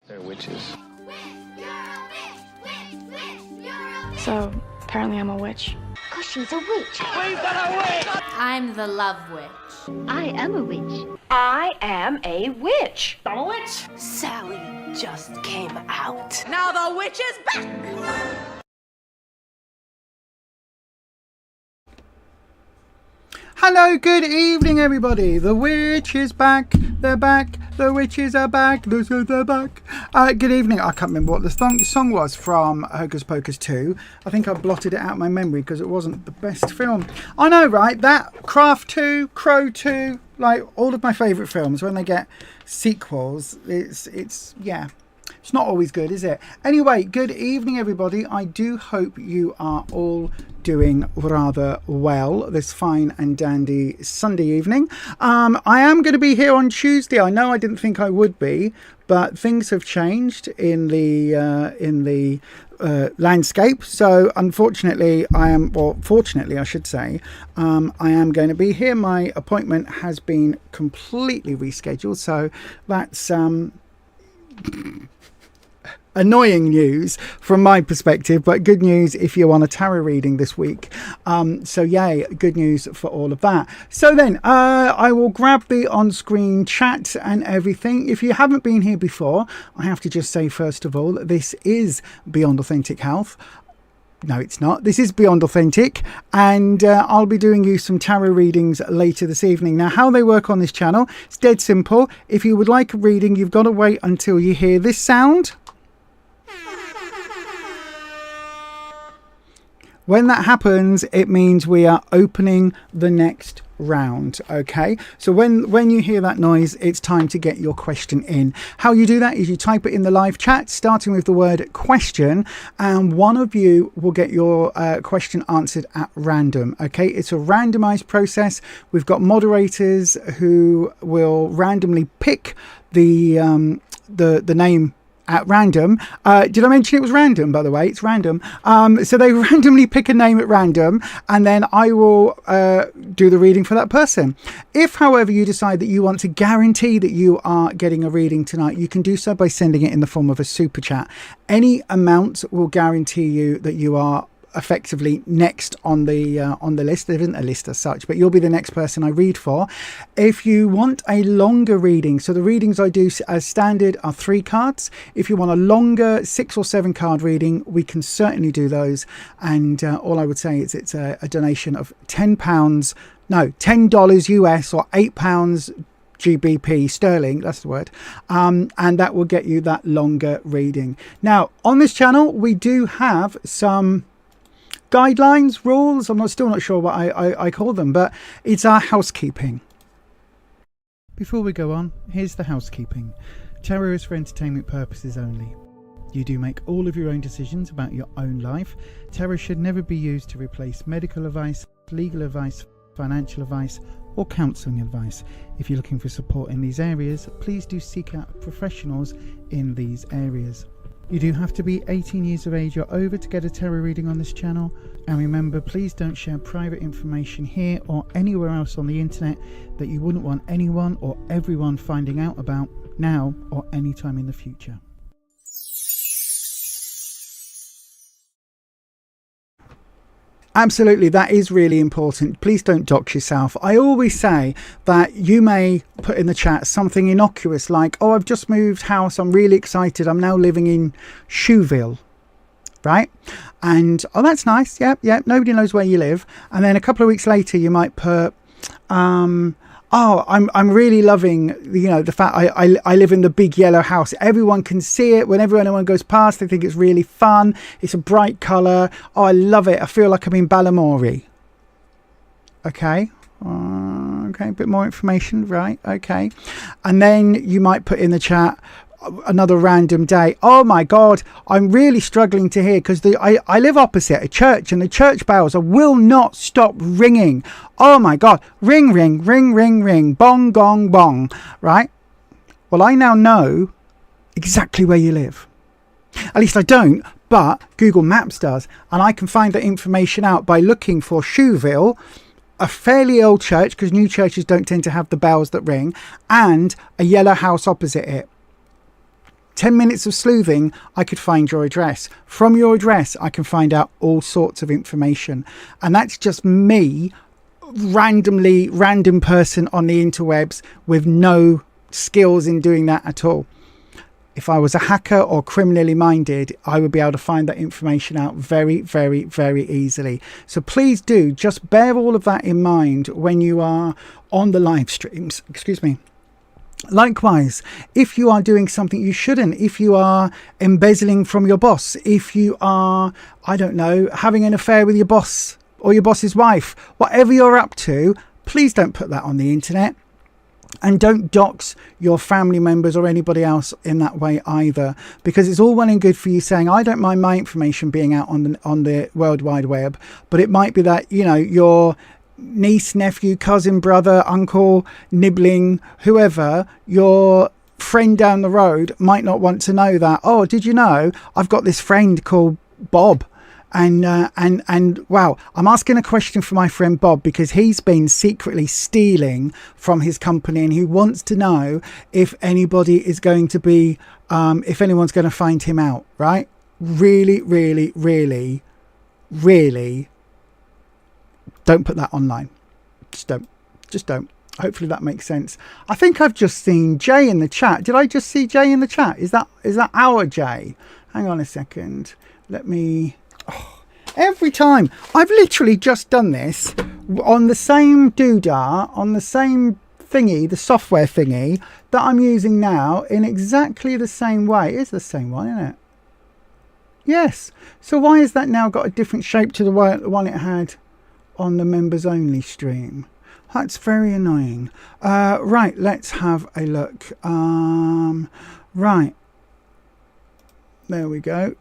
They're witches. So, apparently I'm a witch. 'Cause she's a witch. We've got a witch! I'm the love witch. I am a witch. I am a witch. I'm a witch! Sally just came out. Now the witch is back! Hello, good evening, everybody. The witch is back. They're back. The witches are back. They're back. Good evening. I can't remember what the song was from Hocus Pocus 2. I think I blotted it out of my memory because it wasn't the best film. I know, right? That, Craft 2, Crow 2, like all of my favourite films, when they get sequels, it's yeah. It's not always good, is it? Anyway, good evening, everybody. I do hope you are all doing rather well this fine and dandy Sunday evening. I am going to be here on Tuesday. I know I didn't think I would be, but things have changed in the landscape. So unfortunately, fortunately, I should say, I am going to be here. My appointment has been completely rescheduled. So that's annoying news from my perspective, but good news if you want a tarot reading this week. So yay, good news for all of that. So then I will grab the on-screen chat and everything. If you haven't been here before, I have to just say first of all, this is Beyond Authentic Health. No, it's not. This is Beyond Authentic, and I'll be doing you some tarot readings later this evening. Now, how they work on this channel, it's dead simple. If you would like a reading, you've got to wait until you hear this sound. When that happens, it means we are opening the next round. Okay, so when you hear that noise, it's time to get your question in. How you do that is you type it in the live chat, starting with the word question, and one of you will get your question answered at random. Okay, it's a randomized process. We've got moderators who will randomly pick the name at random. Did I mention it was random, by the way? It's random. So they randomly pick a name at random, and then I will do the reading for that person. If, however, you decide that you want to guarantee that you are getting a reading tonight, you can do so by sending it in the form of a super chat. Any amount will guarantee you that you are effectively next on the list. There isn't a list as such, but you'll be the next person I read for. If you want a longer reading, so the readings I do as standard are 3 cards. If you want a longer 6 or 7 card reading, we can certainly do those. And all I would say is it's a donation of $10 US or £8 GBP sterling, that's the word, and that will get you that longer reading. Now on this channel we do have some guidelines, rules. I'm still not sure what I call them, but it's our housekeeping. Before we go on, here's the housekeeping. Tarot is for entertainment purposes only. You do make all of your own decisions about your own life. Tarot should never be used to replace medical advice, legal advice, financial advice, or counselling advice. If you're looking for support in these areas, please do seek out professionals in these areas. You do have to be 18 years of age or over to get a tarot reading on this channel. And remember, please don't share private information here or anywhere else on the internet that you wouldn't want anyone or everyone finding out about now or anytime in the future. Absolutely, that is really important. Please don't dox yourself. I always say that you may put in the chat something innocuous like, oh, I've just moved house, I'm really excited, I'm now living in Shoeville, right? And, oh, that's nice, yep, nobody knows where you live. And then a couple of weeks later you might put, oh, I'm really loving, the fact I live in the big yellow house. Everyone can see it. Whenever anyone goes past, they think it's really fun. It's a bright colour. Oh, I love it. I feel like I'm in Balamory. Okay. Okay, a bit more information, right? Okay. And then you might put in the chat another random day. Oh my God, I'm really struggling to hear because I live opposite a church and the church bells will not stop ringing. Oh my God, ring, ring, ring, ring, ring, bong, gong, bong, right? Well, I now know exactly where you live. At least I don't, but Google Maps does. And I can find that information out by looking for Shoeville, a fairly old church, because new churches don't tend to have the bells that ring, and a yellow house opposite it. 10 minutes of sleuthing, I could find your address. From your address, I can find out all sorts of information. And that's just me, random person on the interwebs with no skills in doing that at all. If I was a hacker or criminally minded, I would be able to find that information out very, very, very easily. So please do just bear all of that in mind when you are on the live streams. Excuse me. Likewise, if you are doing something you shouldn't, if you are embezzling from your boss, if you are, I don't know, having an affair with your boss or your boss's wife, whatever you're up to, please don't put that on the internet. And don't dox your family members or anybody else in that way either, because it's all well and good for you saying, I don't mind my information being out on the World Wide Web, but it might be that, you know, your niece, nephew, cousin, brother, uncle, nibbling, whoever, your friend down the road might not want to know that, oh, did you know I've got this friend called Bob? And wow, I'm asking a question for my friend Bob because he's been secretly stealing from his company, and he wants to know if anybody is going to be, if anyone's going to find him out, right? Really, really, really, really don't put that online. Just don't. Hopefully that makes sense. I think I've just seen Jay in the chat. Did I just see Jay in the chat? Is that our Jay? Hang on a second. Let me... Oh, every time I've literally just done this on the same doodah, on the same thingy, the software thingy that I'm using now, in exactly the same way. It is the same one, isn't it? Yes. So why has that now got a different shape to the one it had on the members only stream? That's very annoying. Right, let's have a look. Right, there we go.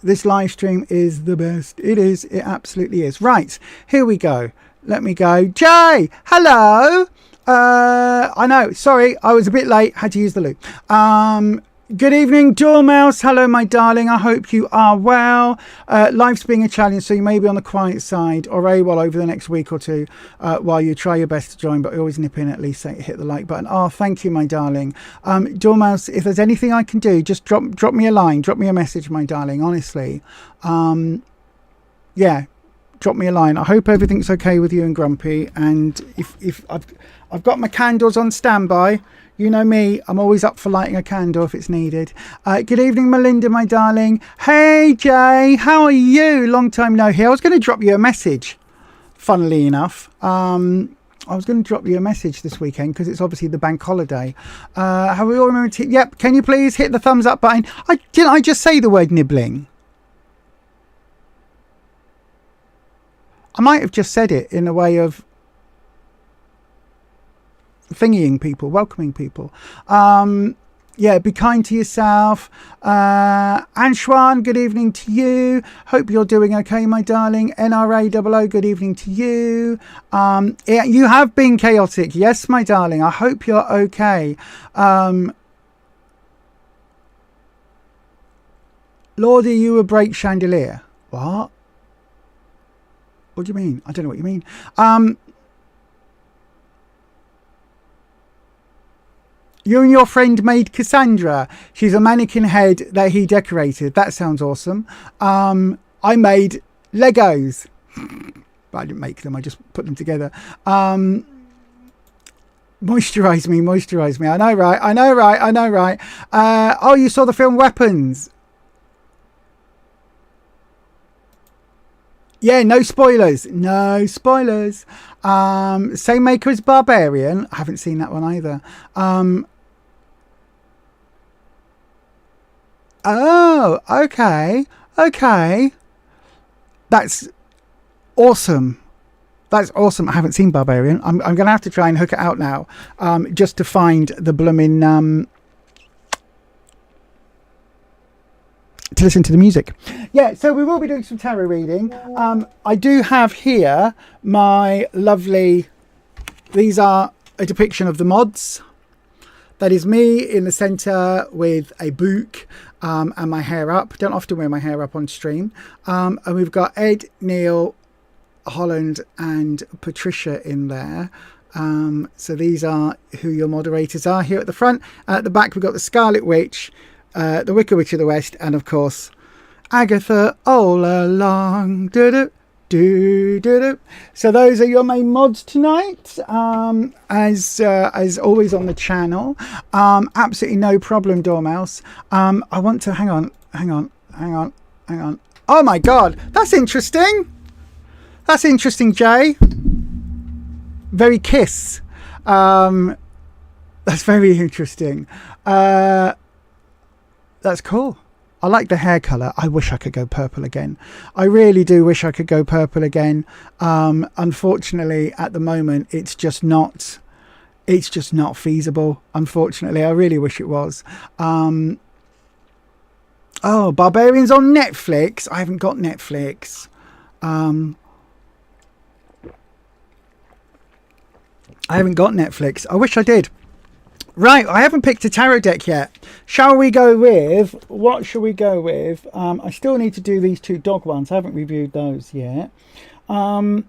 This live stream is the best. It is. It absolutely is. Right, here we go. Let me go. Jay, hello. I know. Sorry, I was a bit late. Had to use the loo. Good evening, Dormouse. Hello, my darling. I hope you are well. Life's being a challenge, so you may be on the quiet side or AWOL over the next week or two while you try your best to join, but always nip in, at least hit the like button. Oh, thank you, my darling. Dormouse, if there's anything I can do, just drop me a line, drop me a message, my darling, honestly. Yeah, drop me a line. I hope everything's okay with you and Grumpy, and if I've got my candles on standby. You know me, I'm always up for lighting a candle if it's needed. Good evening, Melinda, my darling. Hey, Jay, how are you? Long time no hear. I was going to drop you a message, funnily enough. I was going to drop you a message this weekend because it's obviously the bank holiday. Have we all remembered? Yep, can you please hit the thumbs up button? Didn't I just say the word nibbling? I might have just said it in a way of thingying people, welcoming people. Yeah, be kind to yourself. Anshwan, good evening to you. Hope you're doing okay, my darling. NRA00, good evening to you. Yeah, you have been chaotic. Yes, my darling. I hope you're okay. Lordy, you a break chandelier. What? What do you mean? I don't know what you mean. You and your friend made Cassandra. She's a mannequin head that he decorated. That sounds awesome. I made Legos. But I didn't make them. I just put them together. Moisturize me, moisturize me. I know, right? I know, right? I know, right? Oh, you saw the film Weapons. Yeah, no spoilers. No spoilers. Same maker as Barbarian. I haven't seen that one either. Oh, okay. Okay. That's awesome. That's awesome. I haven't seen Barbarian. I'm going to have to try and hook it out now. Just to find the blooming... to listen to the music. Yeah, so we will be doing some tarot reading. I do have here my lovely... These are a depiction of the mods. That is me in the centre with a book and my hair up. Don't often wear my hair up on stream. And we've got Ed, Neil, Holland and Patricia in there. So these are who your moderators are here at the front. At the back we've got the Scarlet Witch, The Wicked Witch of the West, and of course Agatha all along. Do. So those are your main mods tonight, as always on the channel. Absolutely no problem, Dormouse. I want to hang on. Oh my god, that's interesting. That's interesting, Jay. Very Kiss. That's very interesting. That's cool. I like the hair colour. I wish I could go purple again. I really do wish I could go purple again. Unfortunately, at the moment, it's just not feasible. Unfortunately, I really wish it was. Oh, Barbarians on Netflix. I haven't got Netflix. I haven't got Netflix. I wish I did. Right, I haven't picked a tarot deck yet. Shall we go with... What shall we go with? I still need to do these two dog ones. I haven't reviewed those yet. Oh,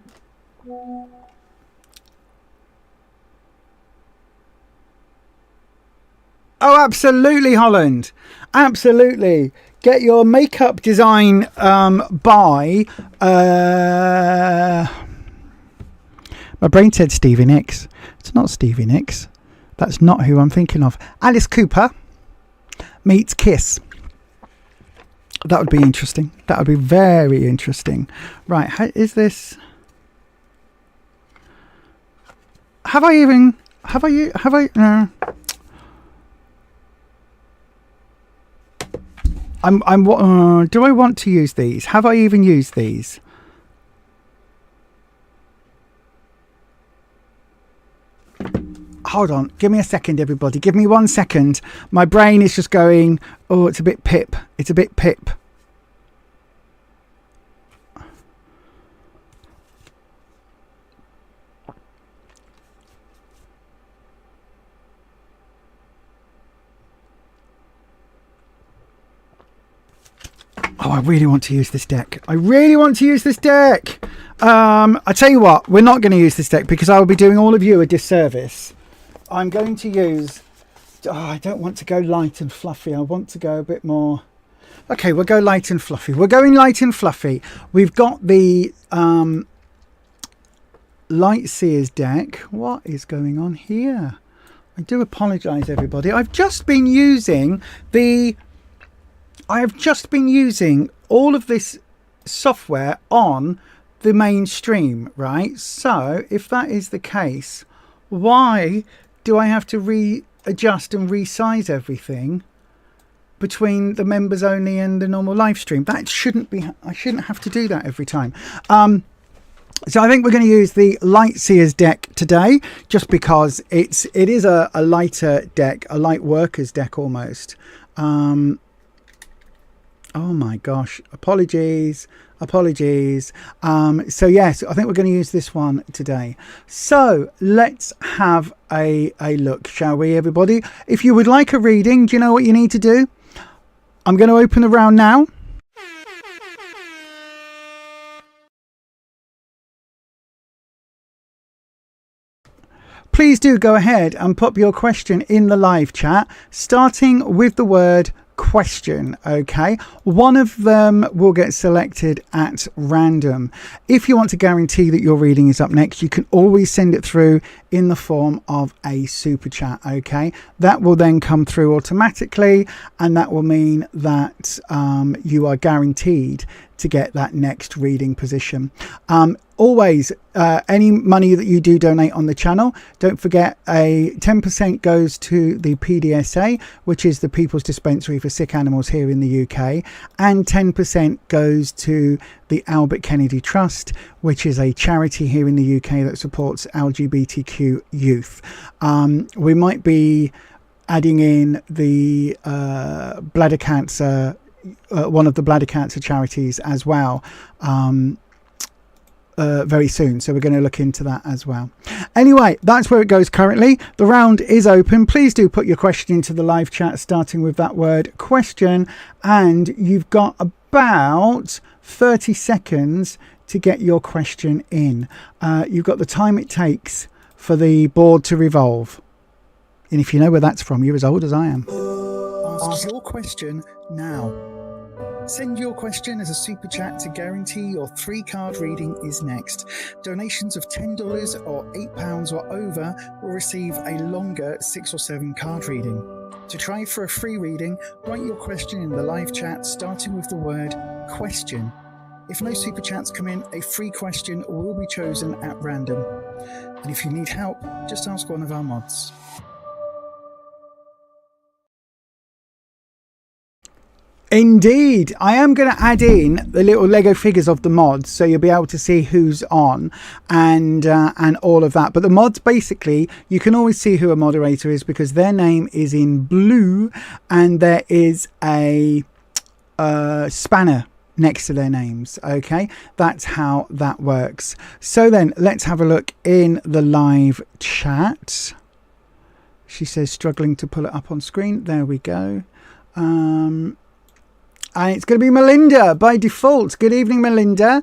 absolutely, Holland. Absolutely. Get your makeup design by... My brain said Stevie Nicks. It's not Stevie Nicks. That's not who I'm thinking of. Alice Cooper meets Kiss. That would be interesting. That would be very interesting. Right, how is this? Have I? No. Do I want to use these? Have I even used these? Hold on, give me a second, everybody. Give me 1 second. My brain is just going, oh, it's a bit pip. It's a bit pip. Oh, I really want to use this deck. I really want to use this deck. I tell you what, we're not going to use this deck because I will be doing all of you a disservice. I'm going to use... Oh, I don't want to go light and fluffy. I want to go a bit more... Okay, we'll go light and fluffy. We're going light and fluffy. We've got the Light Seers deck. What is going on here? I do apologise, everybody. I've just been using all of this software on the mainstream, right? So if that is the case, why do I have to readjust and resize everything between the members only and the normal live stream? That shouldn't be, I shouldn't have to do that every time. So I think we're going to use the Light Seers deck today, just because it is a lighter deck, a light workers deck almost. Oh my gosh, apologies. So yes, I think we're going to use this one today. So let's have a look, shall we, everybody? If you would like a reading, do you know what you need to do? I'm going to open the round now. Please do go ahead and pop your question in the live chat, starting with the word question. Okay, one of them will get selected at random. If you want to guarantee that your reading is up next, you can always send it through in the form of a super chat. Okay, that will then come through automatically, and that will mean that you are guaranteed to get that next reading position. Always, any money that you do donate on the channel, don't forget 10% goes to the PDSA, which is the People's Dispensary for Sick Animals here in the UK, and 10% goes to the Albert Kennedy Trust, which is a charity here in the UK that supports LGBTQ youth. We might be adding in the bladder cancer, one of the bladder cancer charities as well, very soon, so we're going to look into that as well. Anyway, that's where it goes currently. The round is open. Please do put your question into the live chat, starting with that word question, and you've got about 30 seconds to get your question in. You've got the time it takes for the board to revolve, and if you know where that's from, you're as old as I am. Ask your question now. Send your question as a super chat to guarantee your 3-card reading is next. Donations of $10 or £8 or over will receive a longer 6 or 7 card reading. To try for a free reading, write your question in the live chat starting with the word question. If no super chats come in, a free question will be chosen at random. And if you need help, just ask one of our mods. Indeed, I am going to add in the little Lego figures of the mods, so you'll be able to see who's on and all of that. But the mods, basically, you can always see who a moderator is because their name is in blue, and there is a spanner next to their names. Okay, that's how that works. So then, let's have a look in the live chat. She says struggling to pull it up on screen. There we go. And it's going to be Melinda by default. Good evening, Melinda.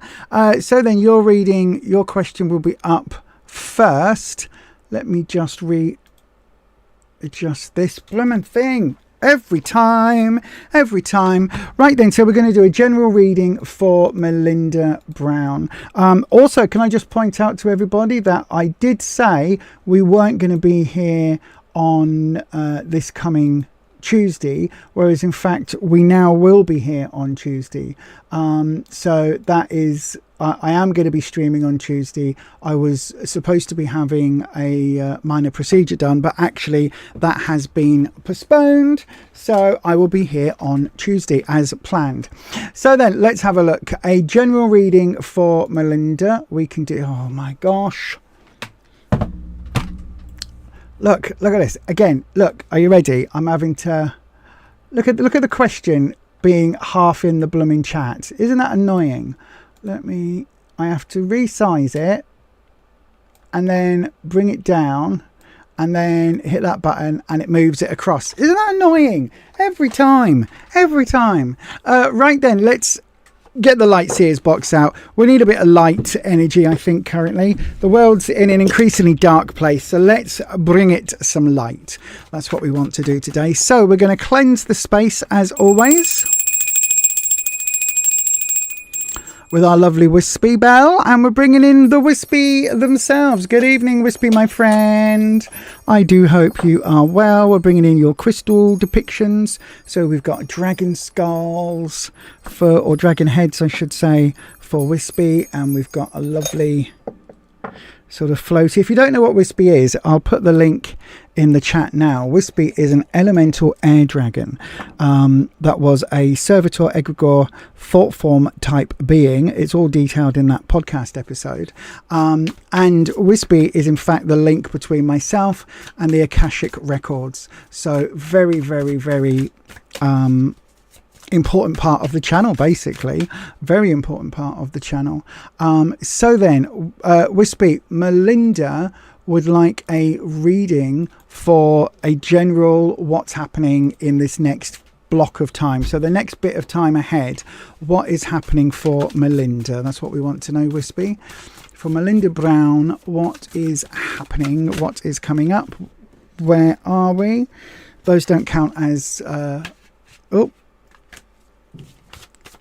So then your question will be up first. Let me just readjust this blooming thing. Every time. Right then, so we're going to do a general reading for Melinda Brown. Also, can I just point out to everybody that I did say we weren't going to be here on this coming Tuesday, whereas in fact we now will be here on Tuesday. So that is, I am going to be streaming on Tuesday. I was supposed to be having a minor procedure done, but actually that has been postponed, so I will be here on Tuesday as planned. So then let's have a look. A general reading for Melinda. We can do, oh my gosh, Look at this again. Look, are you ready? I'm having to look at the question being half in the blooming chat. Isn't that annoying? I have to resize it and then bring it down and then hit that button and it moves it across. Isn't that annoying? Every time. Right then, let's get the lightseers box out. We need a bit of light energy, I think, currently. The world's in an increasingly dark place, so let's bring it some light. That's what we want to do today. So we're going to cleanse the space as always with our lovely Wispy Bell, and we're bringing in the Wispy themselves. Good evening, Wispy, my friend. I do hope you are well. We're bringing in your crystal depictions. So we've got dragon skulls or dragon heads, I should say, for Wispy, and we've got a lovely sort of floaty. If you don't know what Wispy is, I'll put the link in the chat now. Wispy is an elemental air dragon that was a servitor egregore thought form type being. It's all detailed in that podcast episode, and Wispy is in fact the link between myself and the Akashic records. So very, very, very important part of the channel, basically. Very important part of the channel. So then, Wispy, Melinda would like a reading for a general what's happening in this next block of time. So the next bit of time ahead, what is happening for Melinda? That's what we want to know, Wispy. For Melinda Brown, what is happening? What is coming up? Where are we? Those don't count as...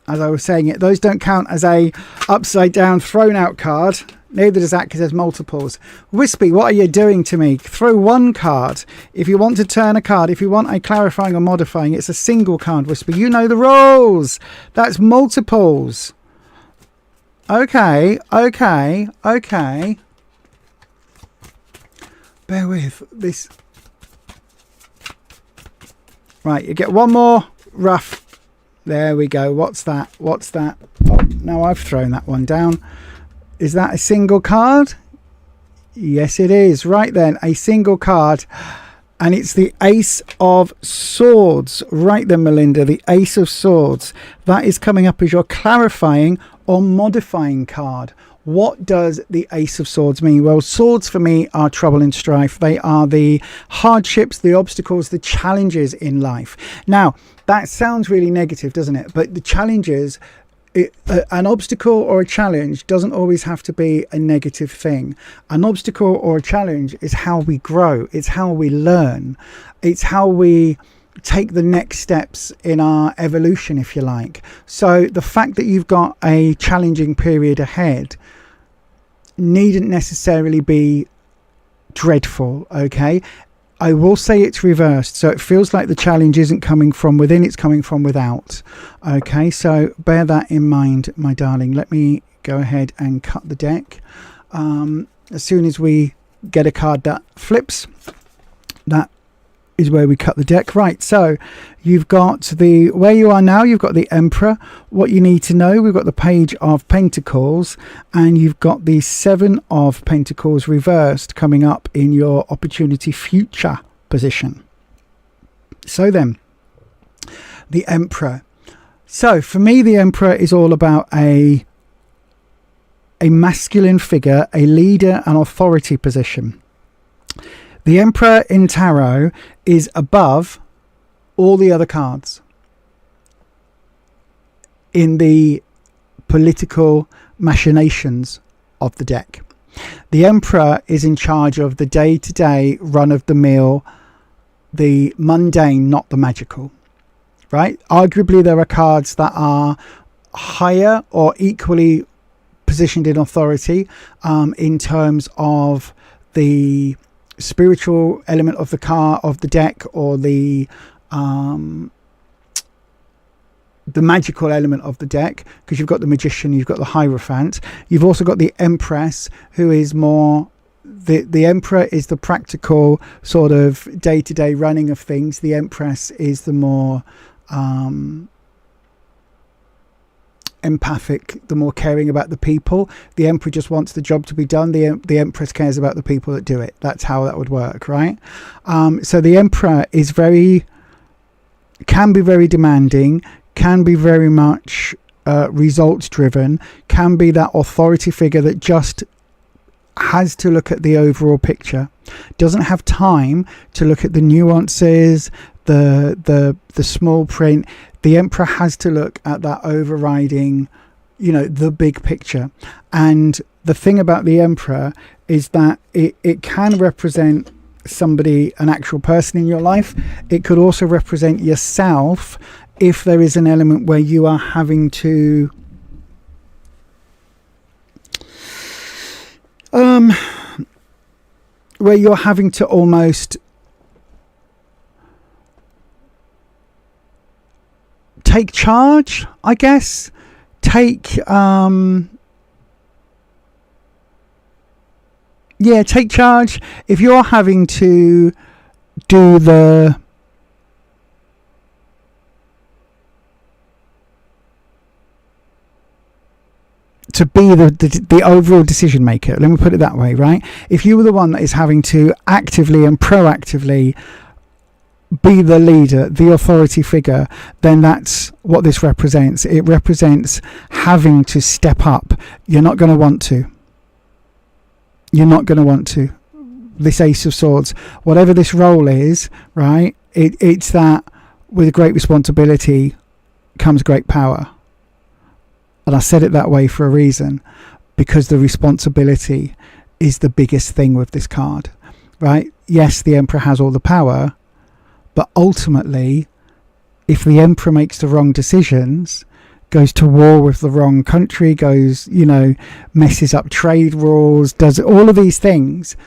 as I was saying it, those don't count as a upside down thrown out card. Neither does that because there's multiples. Wispy, what are you doing to me? Throw one card. If you want to turn a card, if you want a clarifying or modifying, it's a single card, Wispy. You know the rules. That's multiples. Okay. Bear with this. Right, you get one more rough. There we go. What's that? Oh, no, I've thrown that one down. Is that a single card? Yes, it is. Right then, a single card. And it's the Ace of Swords. Right then, Melinda, the Ace of Swords. That is coming up as your clarifying or modifying card. What does the Ace of Swords mean? Well, swords for me are trouble and strife. They are the hardships, the obstacles, the challenges in life. Now, that sounds really negative, doesn't it? But the challenges, an obstacle or a challenge doesn't always have to be a negative thing. An obstacle or a challenge is how we grow. It's how we learn. It's how we take the next steps in our evolution, if you like. So the fact that you've got a challenging period ahead needn't necessarily be dreadful, okay? I will say it's reversed, so it feels like the challenge isn't coming from within, it's coming from without. Okay, so bear that in mind, my darling. Let me go ahead and cut the deck. As soon as we get a card that flips, that is where we cut the deck. Right, so you've got where you are now, you've got the Emperor. What you need to know, we've got the Page of Pentacles, and you've got the Seven of Pentacles reversed coming up in your opportunity future position. So then, the Emperor. So for me, the Emperor is all about a masculine figure, a leader, an authority position. The Emperor in Tarot is above all the other cards in the political machinations of the deck. The Emperor is in charge of the day-to-day, run-of-the-mill, the mundane, not the magical, right? Arguably, there are cards that are higher or equally positioned in authority in terms of the spiritual element of the deck, or the magical element of the deck, because you've got the Magician, you've got the Hierophant, you've also got the Empress, who is more the Emperor is the practical sort of day-to-day running of things. The Empress is the more empathic, the more caring about the people. The Emperor just wants the job to be done. The Empress cares about the people that do it. That's how that would work, right? So the Emperor is can be very demanding, can be very much results driven, can be that authority figure that just has to look at the overall picture, doesn't have time to look at the nuances, the small print. The Emperor has to look at that overriding, the big picture. And the thing about the Emperor is that it can represent somebody, an actual person in your life. It could also represent yourself if there is an element where you are having to almost take charge, I guess. Take charge. If you're having to do be the overall decision maker, let me put it that way, right? If you were the one that is having to actively and proactively be the leader, the authority figure, then that's what this represents. It represents having to step up. You're not going to want to. This Ace of Swords, whatever this role is, right? It's that with great responsibility comes great power. And I said it that way for a reason, because the responsibility is the biggest thing with this card, right? Yes, the Emperor has all the power, but ultimately, if the Emperor makes the wrong decisions, goes to war with the wrong country, messes up trade rules, does all of these things,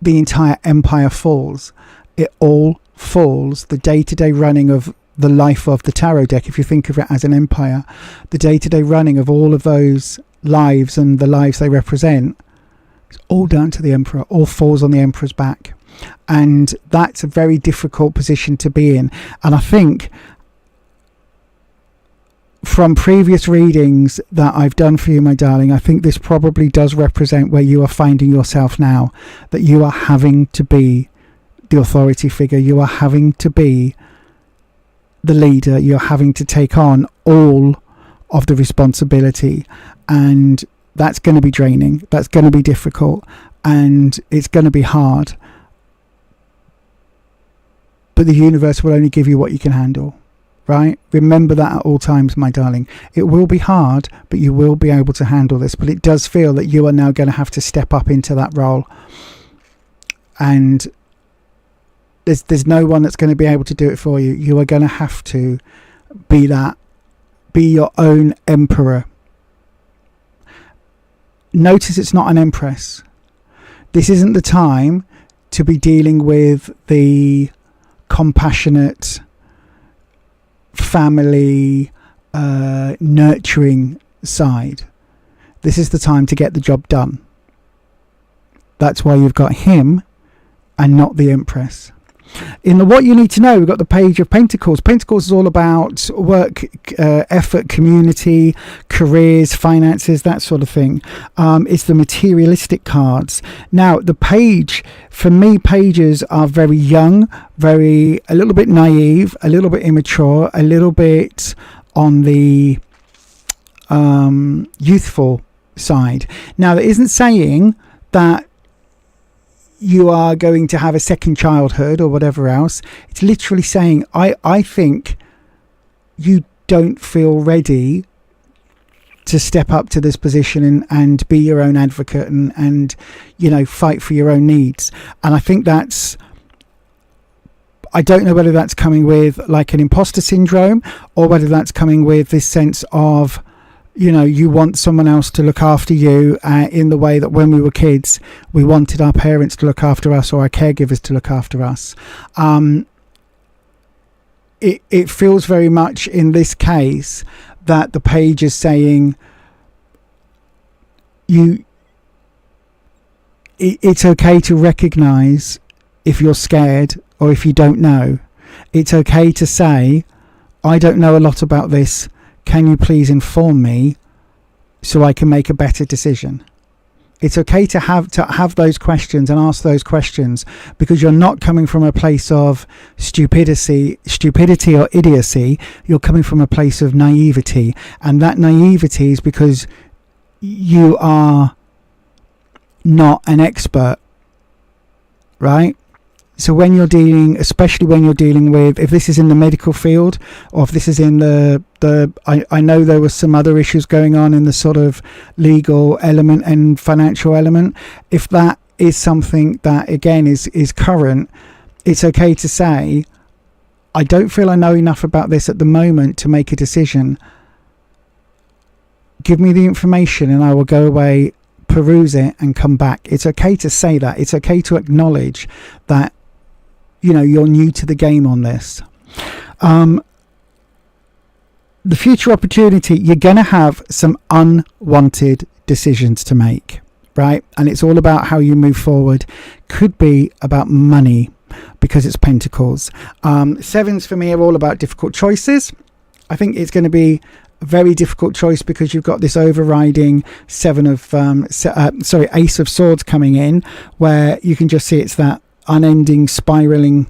the entire empire falls. It all falls. The day-to-day running of the life of the tarot deck, if you think of it as an empire, the day-to-day running of all of those lives and the lives they represent, it's all down to the Emperor. All falls on the Emperor's back. And that's a very difficult position to be in. And I think from previous readings that I've done for you, my darling, I think this probably does represent where you are finding yourself now, that you are having to be the authority figure, you are having to be the leader, you're having to take on all of the responsibility, and that's going to be draining, that's going to be difficult, and it's going to be hard. But the universe will only give you what you can handle, right? Remember that at all times, my darling. It will be hard, but you will be able to handle this. But it does feel that you are now going to have to step up into that role. And There's no one that's going to be able to do it for you. You are going to have to be your own emperor. Notice it's not an empress. This isn't the time to be dealing with the compassionate, family, nurturing side. This is the time to get the job done. That's why you've got him and not the empress. In the what you need to know, we've got the Page of Pentacles. Pentacles is all about work, effort, community, careers, finances, that sort of thing. It's the materialistic cards. Now, the page, for me, pages are very young, a little bit naive, a little bit immature, a little bit on the youthful side. Now, that isn't saying that you are going to have a second childhood or whatever else. It's literally saying, I think you don't feel ready to step up to this position and be your own advocate and fight for your own needs. And I think I don't know whether that's coming with like an imposter syndrome, or whether that's coming with this sense of, you want someone else to look after you in the way that when we were kids, we wanted our parents to look after us or our caregivers to look after us. It feels very much in this case that the page is saying it's okay to recognize if you're scared or if you don't know. It's okay to say, I don't know a lot about this. Can you please inform me so I can make a better decision? It's okay to have those questions and ask those questions, because you're not coming from a place of stupidity or idiocy. You're coming from a place of naivety, and that naivety is because you are not an expert, right? So when you're dealing, especially when you're dealing with, if this is in the medical field, or if this is in I know there were some other issues going on in the sort of legal element and financial element. If that is something that, again, is current, it's okay to say, I don't feel I know enough about this at the moment to make a decision. Give me the information and I will go away, peruse it and come back. It's okay to say that. It's okay to acknowledge that you're new to the game on this. The future opportunity, you're going to have some unwanted decisions to make, right? And it's all about how you move forward. Could be about money, because it's Pentacles. Sevens for me are all about difficult choices. I think it's going to be a very difficult choice because you've got this overriding Ace of Swords coming in, where you can just see it's that unending spiraling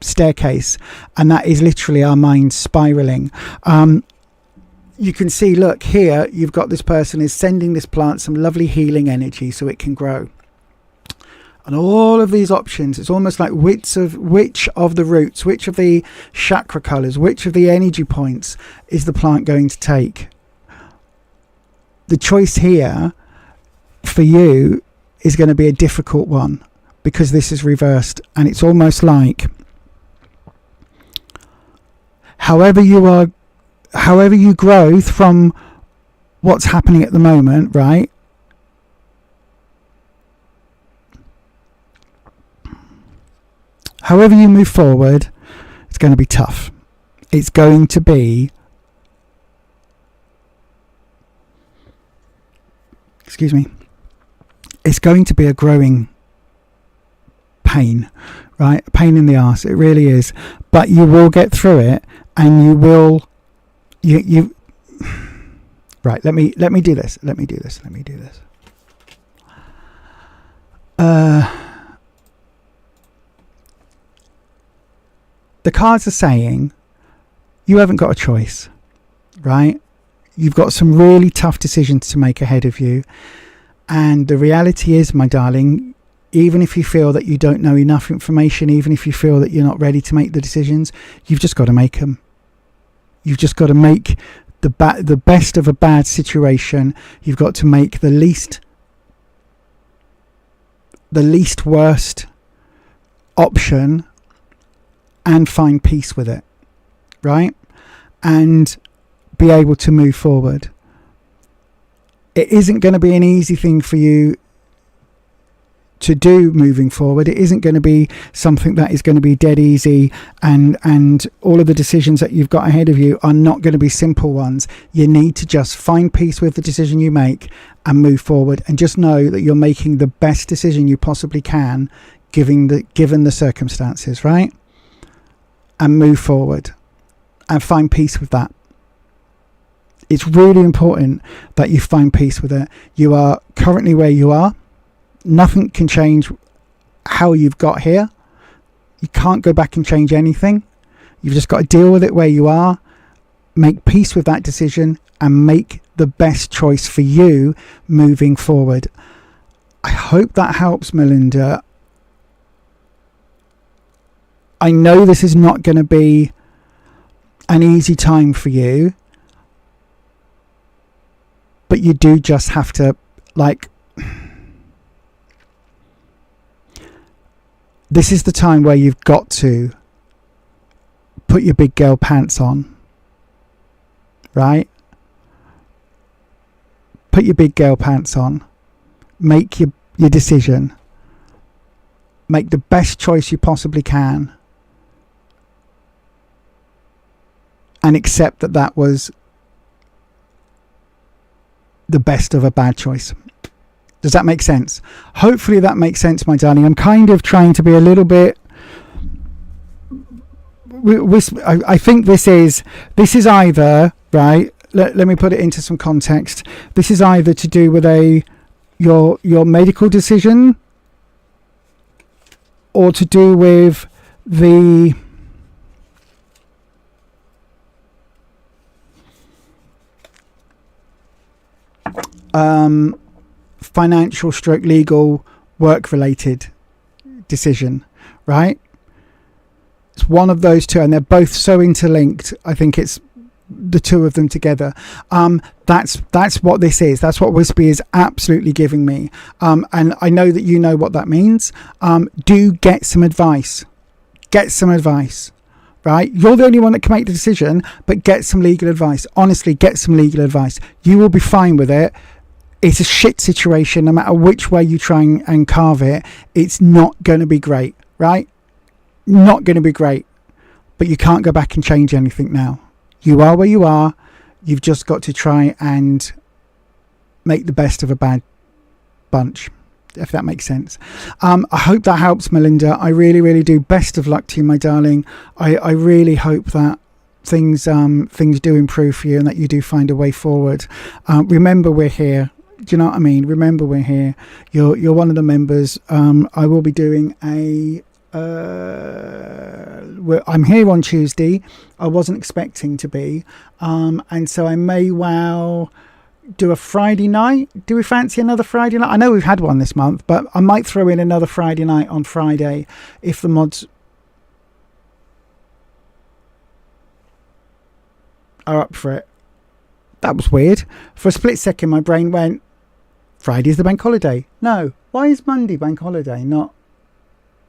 staircase, and that is literally our mind spiraling. You can see, look here, you've got this person is sending this plant some lovely healing energy so it can grow, and all of these options, it's almost like which of the roots, which of the chakra colors, which of the energy points is the plant going to take. The choice here for you is going to be a difficult one, because this is reversed, and it's almost like however you grow from what's happening at the moment, right? However you move forward, it's going to be tough. It's going to be, it's going to be a growing pain, right? A pain in the arse. It really is. But you will get through it, and you will. You. Right. Let me do this. The cards are saying you haven't got a choice, right? You've got some really tough decisions to make ahead of you, and the reality is, my darling, even if you feel that you don't know enough information, even if you feel that you're not ready to make the decisions, you've just got to make them. You've just got to make the best of a bad situation. You've got to make the least worst option and find peace with it, right? And be able to move forward. It isn't going to be an easy thing for you to do moving forward. It isn't going to be something that is going to be dead easy, and all of the decisions that you've got ahead of you are not going to be simple ones. You need to just find peace with the decision you make and move forward, and just know that you're making the best decision you possibly can given the circumstances, right? And move forward and find peace with that. It's really important that you find peace with it. You are currently where you are. Nothing can change how you've got here. You can't go back and change anything. You've just got to deal with it where you are, make peace with that decision, and make the best choice for you moving forward. I hope that helps, Melinda. I know this is not going to be an easy time for you, but you do just have to, this is the time where you've got to put your big girl pants on, right? Put your big girl pants on. Make your decision. Make the best choice you possibly can. And accept that that was the best of a bad choice. Does that make sense? Hopefully that makes sense, my darling. I'm kind of trying to be a little bit... I think this is either, right, let me put it into some context. This is either to do with your medical decision, or to do with the... financial stroke legal work related decision, right? It's one of those two, and they're both so interlinked. I think it's the two of them together. That's what this is. That's what Wispy is absolutely giving me, and I know that you know what that means. Do get some advice. Right? You're the only one that can make the decision, but get some legal advice. Honestly, get some legal advice. You will be fine with it. It's a shit situation. No matter which way you try and carve it, it's not going to be great, right? Not going to be great. But you can't go back and change anything now. You are where you are. You've just got to try and make the best of a bad bunch, if that makes sense. I hope that helps, Melinda. I really, really do. Best of luck to you, my darling. I really hope that things do improve for you and that you do find a way forward. Remember, we're here. Do you know what I mean? Remember, we're here. You're one of the members. I will be doing I'm here on Tuesday. I wasn't expecting to be, and so I may well do a Friday night. Do we fancy another Friday night? I know we've had one this month, but I might throw in another Friday night on Friday if the mods are up for it. That was weird. For a split second my brain went, Friday's the bank holiday. No, why is Monday bank holiday? Not...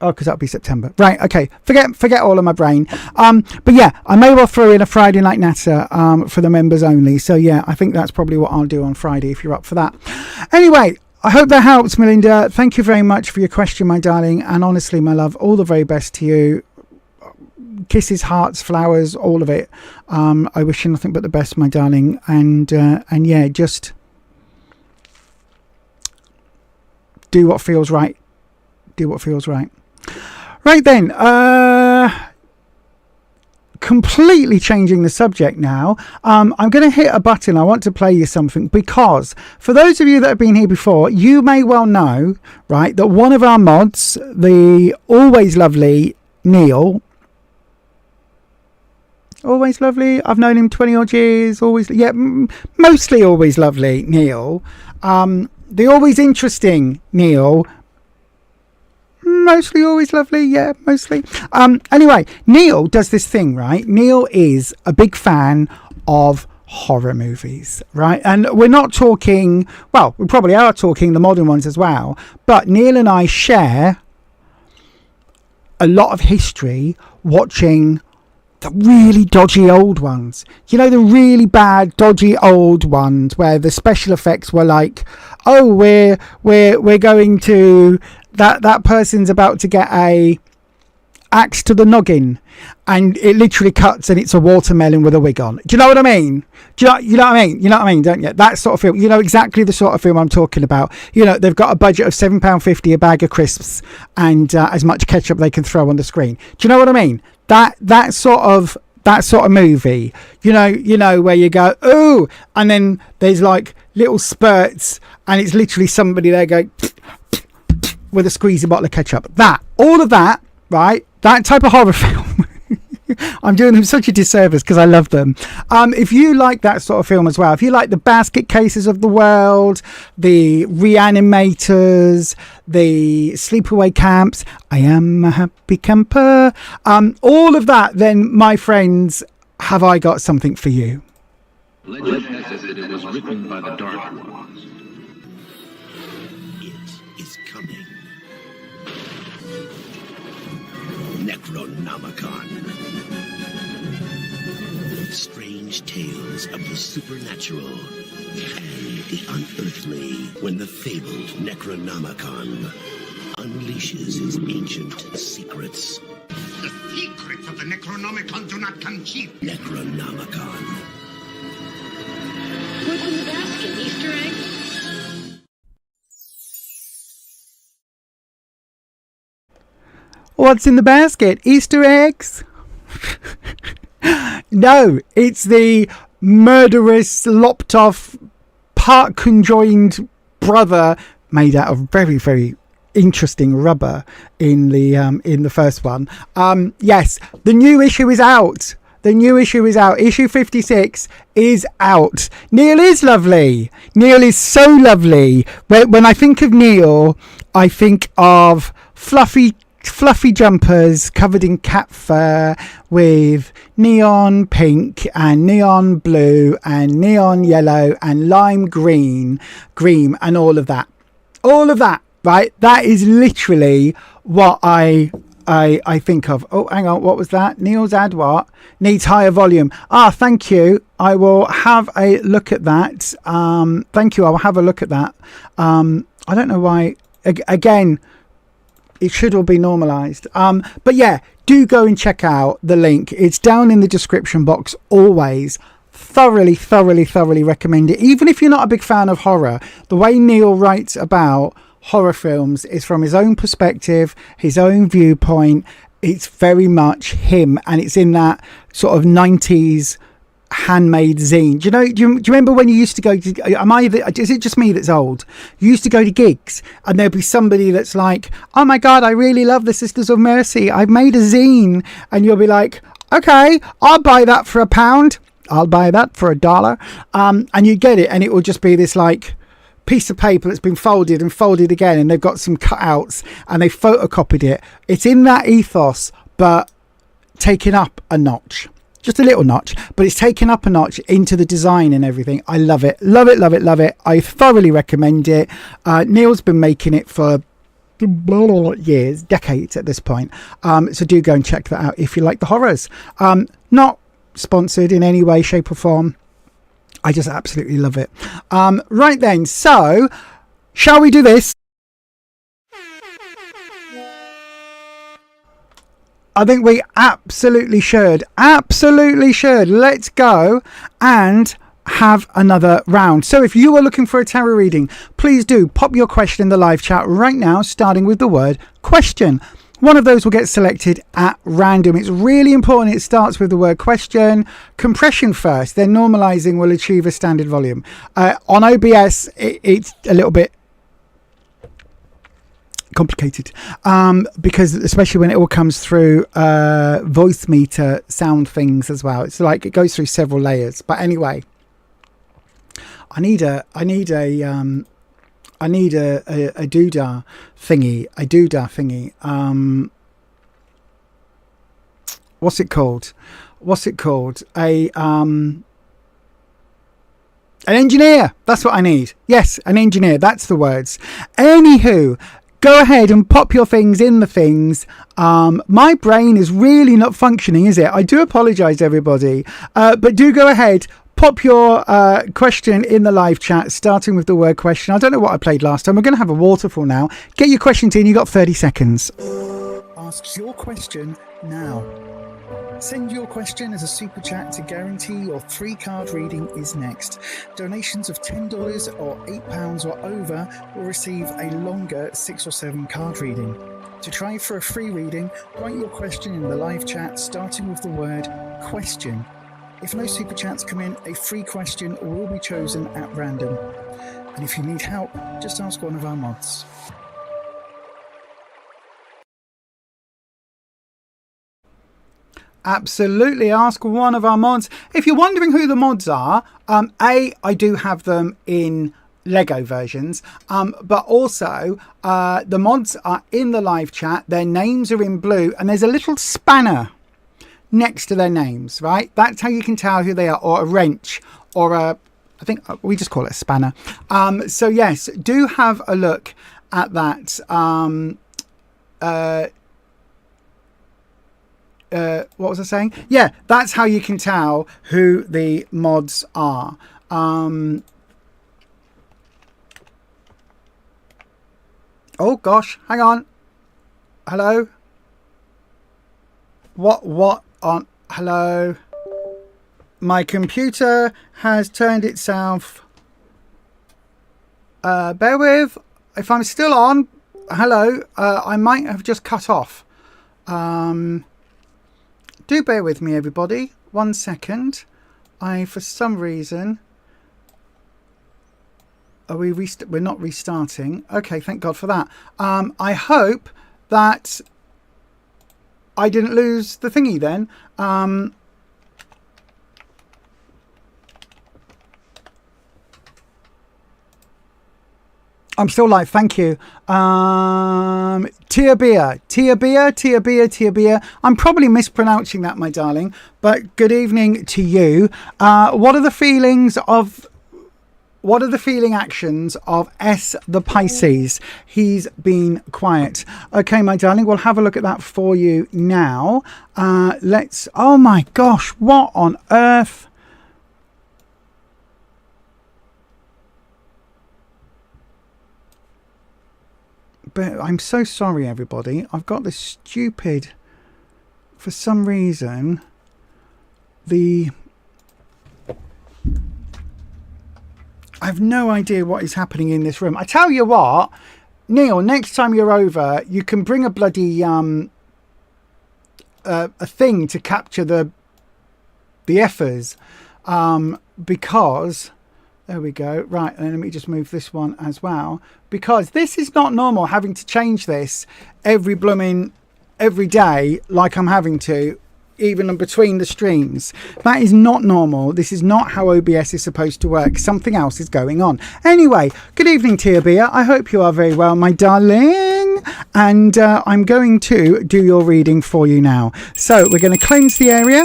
Oh, because that'll be September. Right, okay. Forget all of my brain. But yeah, I may well throw in a Friday night natter for the members only. So yeah, I think that's probably what I'll do on Friday if you're up for that. Anyway, I hope that helps, Melinda. Thank you very much for your question, my darling. And honestly, my love, all the very best to you. Kisses, hearts, flowers, all of it. I wish you nothing but the best, my darling. And yeah, just do what feels right. Do what feels right. Right then, completely changing the subject now. I'm going to hit a button. I want to play you something, because for those of you that have been here before, you may well know, right, that one of our mods, the always lovely Neil, always lovely, I've known him 20 odd years, always, yeah, mostly always lovely Neil, the always interesting Neil, mostly always lovely, yeah, mostly. Anyway, Neil does this thing, right? Neil is a big fan of horror movies, right? And we're not talking, well, we probably are talking the modern ones as well, but Neil and I share a lot of history watching the really dodgy old ones. You know, the really bad, dodgy old ones where the special effects were like, oh, we're going to that person's about to get a axe to the noggin, and it literally cuts and it's a watermelon with a wig on. Do you know what I mean? You know what I mean? You know what I mean, don't you? That sort of film. You know exactly the sort of film I'm talking about. You know, they've got a budget of £7.50 a bag of crisps and as much ketchup they can throw on the screen. Do you know what I mean? That sort of movie. You know where you go, ooh, and then there's like little spurts, and it's literally somebody there going with a squeezy bottle of ketchup. All of that, right? That type of horror film. I'm doing them such a disservice because I love them. If you like that sort of film as well, if you like the Basket Cases of the world, the Reanimators, the Sleepaway Camps, I Am a Happy Camper, all of that, then my friends, have I got something for you. Legend has it that it was written by the Dark Ones. It is coming. Necronomicon. Strange tales of the supernatural and the unearthly when the fabled Necronomicon unleashes his ancient secrets. The secrets of the Necronomicon do not come cheap. Necronomicon. What's in the basket? Easter eggs? What's in the basket? Easter eggs? No, it's the murderous, lopped off, part conjoined brother made out of very, very interesting rubber in the first one. Yes, the new issue is out. Issue 56 is out. Neil is lovely. Neil is so lovely. When I think of Neil, I think of fluffy jumpers covered in cat fur with neon pink and neon blue and neon yellow and lime green and all of that, right? That is literally what I think of. Oh, hang on, what was that? Neil's ad what? Needs higher volume. Thank you. I will have a look at that. Thank you. I will have a look at that. I don't know why. Again, it should all be normalized. But yeah, do go and check out the link. It's down in the description box always. Thoroughly recommend it. Even if you're not a big fan of horror, the way Neil writes about horror films is from his own perspective, his own viewpoint. It's very much him, and it's in that sort of 90s handmade zine. Do you remember when you used to go to, is it just me that's old? You used to go to gigs and there'd be somebody that's like, oh my god, I really love the Sisters of Mercy, I've made a zine, and you'll be like, okay, I'll buy that for £1, I'll buy that for $1, and you get it, and it will just be this like piece of paper that's been folded and folded again, and they've got some cutouts and they photocopied it. It's in that ethos, but taken up a notch. Just a little notch, but it's taken up a notch into the design and everything. I love it. I thoroughly recommend it. Neil's been making it for years, decades at this point. So do go and check that out if you like the horrors. Not sponsored in any way, shape or form. I just absolutely love it. Right then, so shall we do this? I think we absolutely should. Let's go and have another round. So if you are looking for a tarot reading, please do pop your question in the live chat right now, starting with the word question. One of those will get selected at random. It's really important it starts with the word question. Compression first, then normalizing will achieve a standard volume. On OBS, it's a little bit complicated because especially when it all comes through voice meter sound things as well, it's like it goes through several layers. But anyway, I need a doodah thingy. What's it called? An engineer. That's what I need. Yes, an engineer. That's the words. Anywho, go ahead and pop your things in the things. My brain is really not functioning, is it? I do apologise, everybody. But do go ahead, pop your question in the live chat, starting with the word question. I don't know what I played last time. We're going to have a waterfall now. Get your questions in. You've got 30 seconds. Ask your question now. Send your question as a super chat to guarantee your 3-card reading is next. Donations of $10 or £8 or over will receive a longer 6 or 7 card reading. To try for a free reading, write your question in the live chat starting with the word question. If no super chats come in, a free question will be chosen at random. And if you need help, just ask one of our mods. Absolutely, ask one of our mods. If you're wondering who the mods are, I do have them in Lego versions, but also the mods are in the live chat. Their names are in blue, and there's a little spanner next to their names, right? That's how you can tell who they are, or a wrench, or I think we just call it a spanner. So yes, do have a look at that. What was I saying? Yeah, that's how you can tell who the mods are. Oh gosh, hang on. Hello? What on? Hello? My computer has turned itself. Bear with. If I'm still on, hello, I might have just cut off. Do bear with me, everybody. 1 second. For some reason, we're not restarting. Okay, thank God for that. I hope that I didn't lose the thingy then. I'm still live, thank you. Tia Beer. I'm probably mispronouncing that, my darling, but good evening to you. What are the feeling actions of S the Pisces? He's been quiet. Okay, my darling, we'll have a look at that for you now. Oh my gosh, what on earth? But I'm so sorry, everybody. I've got this stupid, for some reason, I have no idea what is happening in this room. I tell you what, Neil, next time you're over, you can bring a bloody a thing to capture the effers, because. There we go. Right, and let me just move this one as well, because this is not normal, having to change this every day like I'm having to, even in between the streams. That is not normal. This is not how OBS is supposed to work. Something else is going on. Anyway, good evening, Tia Bia. I hope you are very well, my darling. And I'm going to do your reading for you now. So we're going to cleanse the area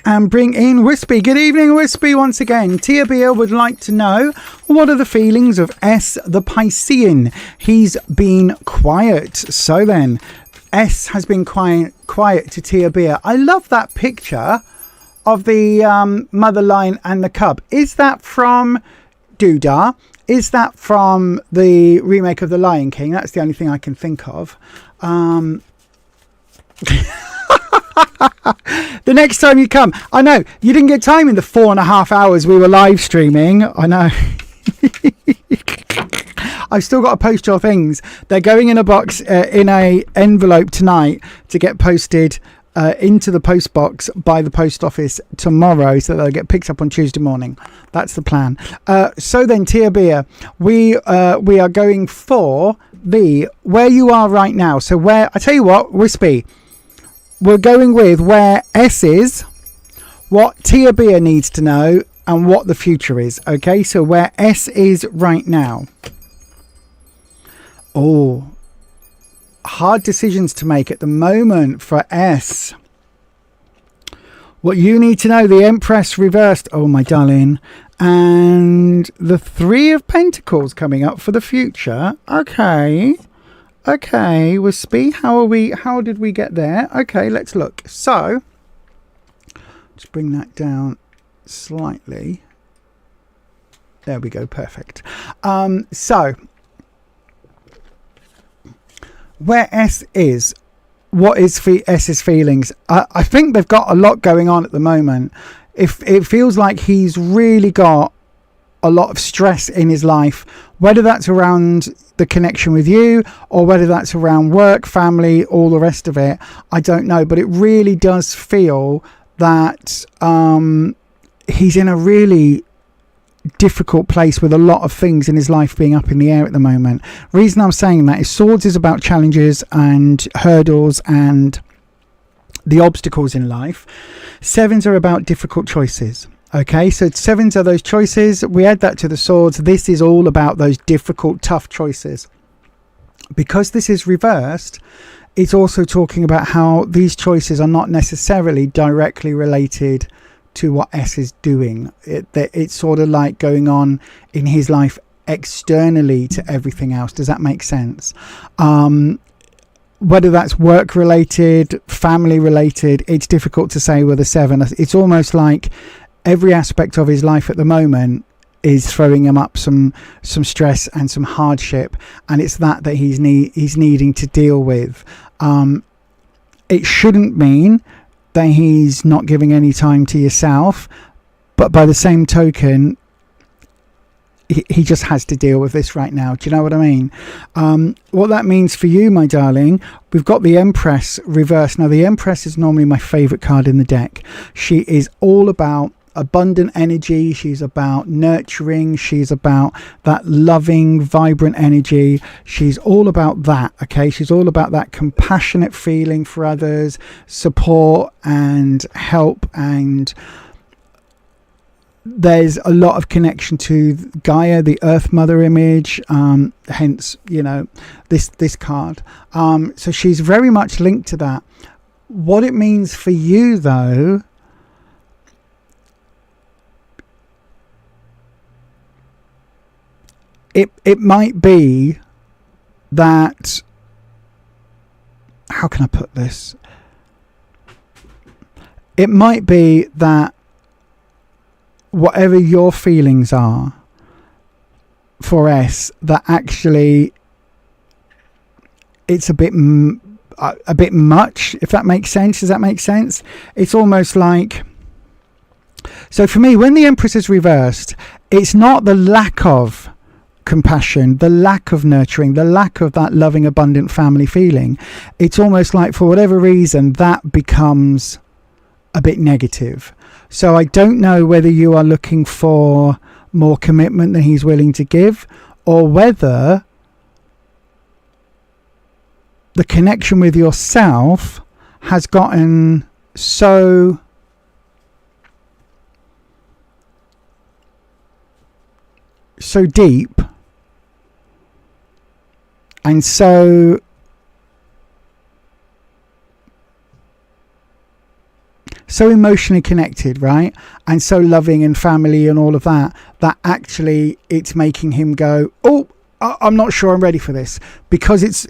and bring in Wispy. Good evening, Wispy, once again. Tia Bia would like to know, what are the feelings of S the Piscean? He's been quiet. So then, S has been quiet to Tia Bia. I love that picture of the mother lion and the cub. Is that from Doodah? Is that from the remake of The Lion King? That's the only thing I can think of. The next time you come, I know you didn't get time in the 4.5 hours we were live streaming. I know. I've still got to post your things. They're going in a box, in a envelope tonight to get posted into the post box by the post office tomorrow, so they'll get picked up on Tuesday morning. That's the plan. So then, Tia Bia, we are going for the where you are right now. So where, I tell you what, Wispy, we're going with where S is, what Tia Bia needs to know, and what the future is. Okay, so where S is right now. Oh, hard decisions to make at the moment for S. What you need to know, the Empress reversed. Oh, my darling. And the Three of Pentacles coming up for the future. Okay. Okay, Wispy, how did we get there? Okay, let's look. So, let's bring that down slightly. There we go, perfect. So, where S is, what is S's feelings? I think they've got a lot going on at the moment. If it feels like he's really got a lot of stress in his life, whether that's around the connection with you or whether that's around work, family, all the rest of it, I don't know. But it really does feel that he's in a really difficult place with a lot of things in his life being up in the air at the moment. Reason I'm saying that is Swords is about challenges and hurdles and the obstacles in life. Sevens are about difficult choices. Okay, so sevens are those choices. We add that to the Swords. This is all about those difficult, tough choices. Because this is reversed, it's also talking about how these choices are not necessarily directly related to what S is doing. It's sort of like going on in his life externally to everything else. Does that make sense? Whether that's work related, family related, it's difficult to say with a seven. It's almost like every aspect of his life at the moment is throwing him up some stress and some hardship, and it's that he's needing to deal with. It shouldn't mean that he's not giving any time to yourself, but by the same token, he just has to deal with this right now. Do you know what I mean? What that means for you, my darling, we've got the Empress reversed. Now, the Empress is normally my favourite card in the deck. She is all about abundant energy. She's about nurturing. She's about that loving, vibrant energy. She's all about that. Okay, she's all about that compassionate feeling for others, support and help, and there's a lot of connection to Gaia, the Earth Mother image, hence, you know, this card. So she's very much linked to that. What it means for you, though, it might be that, how can I put this? It might be that whatever your feelings are for S, that actually it's a bit much, if that makes sense. Does that make sense? It's almost like, so for me, when the Empress is reversed, it's not the lack of compassion, the lack of nurturing, the lack of that loving, abundant family feeling. It's almost like, for whatever reason, that becomes a bit negative. So I don't know whether you are looking for more commitment than he's willing to give, or whether the connection with yourself has gotten so deep and so emotionally connected, right? And so loving and family and all of that, that actually it's making him go, oh, I'm not sure I'm ready for this. Because it's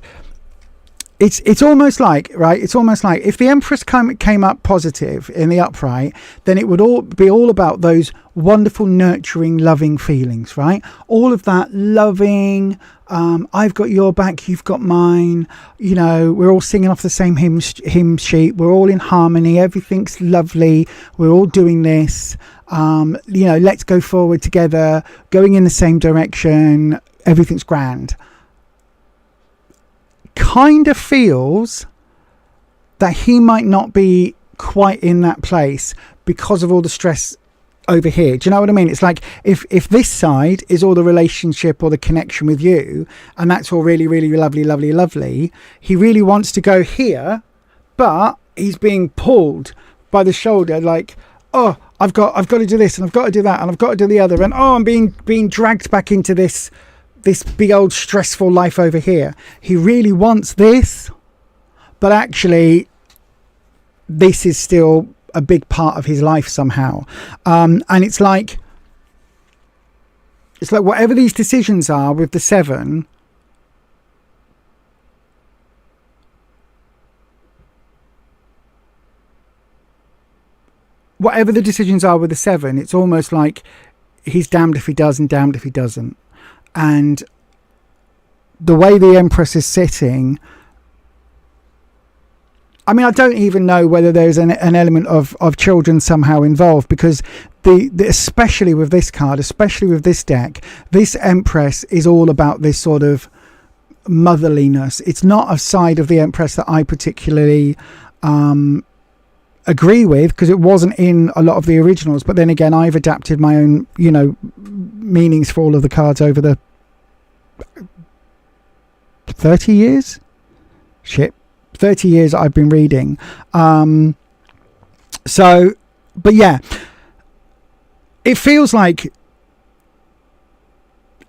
almost like, right? It's almost like if the Empress came up positive in the upright, then it would all be all about those wonderful, nurturing, loving feelings, right? All of that loving, I've got your back, you've got mine. You know, we're all singing off the same hymn sheet. We're all in harmony. Everything's lovely. We're all doing this. You know, let's go forward together, going in the same direction. Everything's grand. Kind of feels that he might not be quite in that place because of all the stress over here. Do you know what I mean? It's like if this side is all the relationship or the connection with you, and that's all really, really lovely, he really wants to go here, but he's being pulled by the shoulder, like, oh, I've got to do this, and I've got to do that, and I've got to do the other, and oh, I'm being dragged back into this big old stressful life over here. He really wants this, but actually this is still a big part of his life somehow. And it's like whatever these decisions are with the Seven, whatever the decisions are with the Seven, it's almost like he's damned if he does and damned if he doesn't. And the way the Empress is sitting, I mean, I don't even know whether there's an element of children somehow involved, because the especially with this card, especially with this deck, this Empress is all about this sort of motherliness. It's not a side of the Empress that I particularly agree with, because it wasn't in a lot of the originals. But then again, I've adapted my own, meanings for all of the cards over the 30 years. 30 years I've been reading. But yeah, it feels like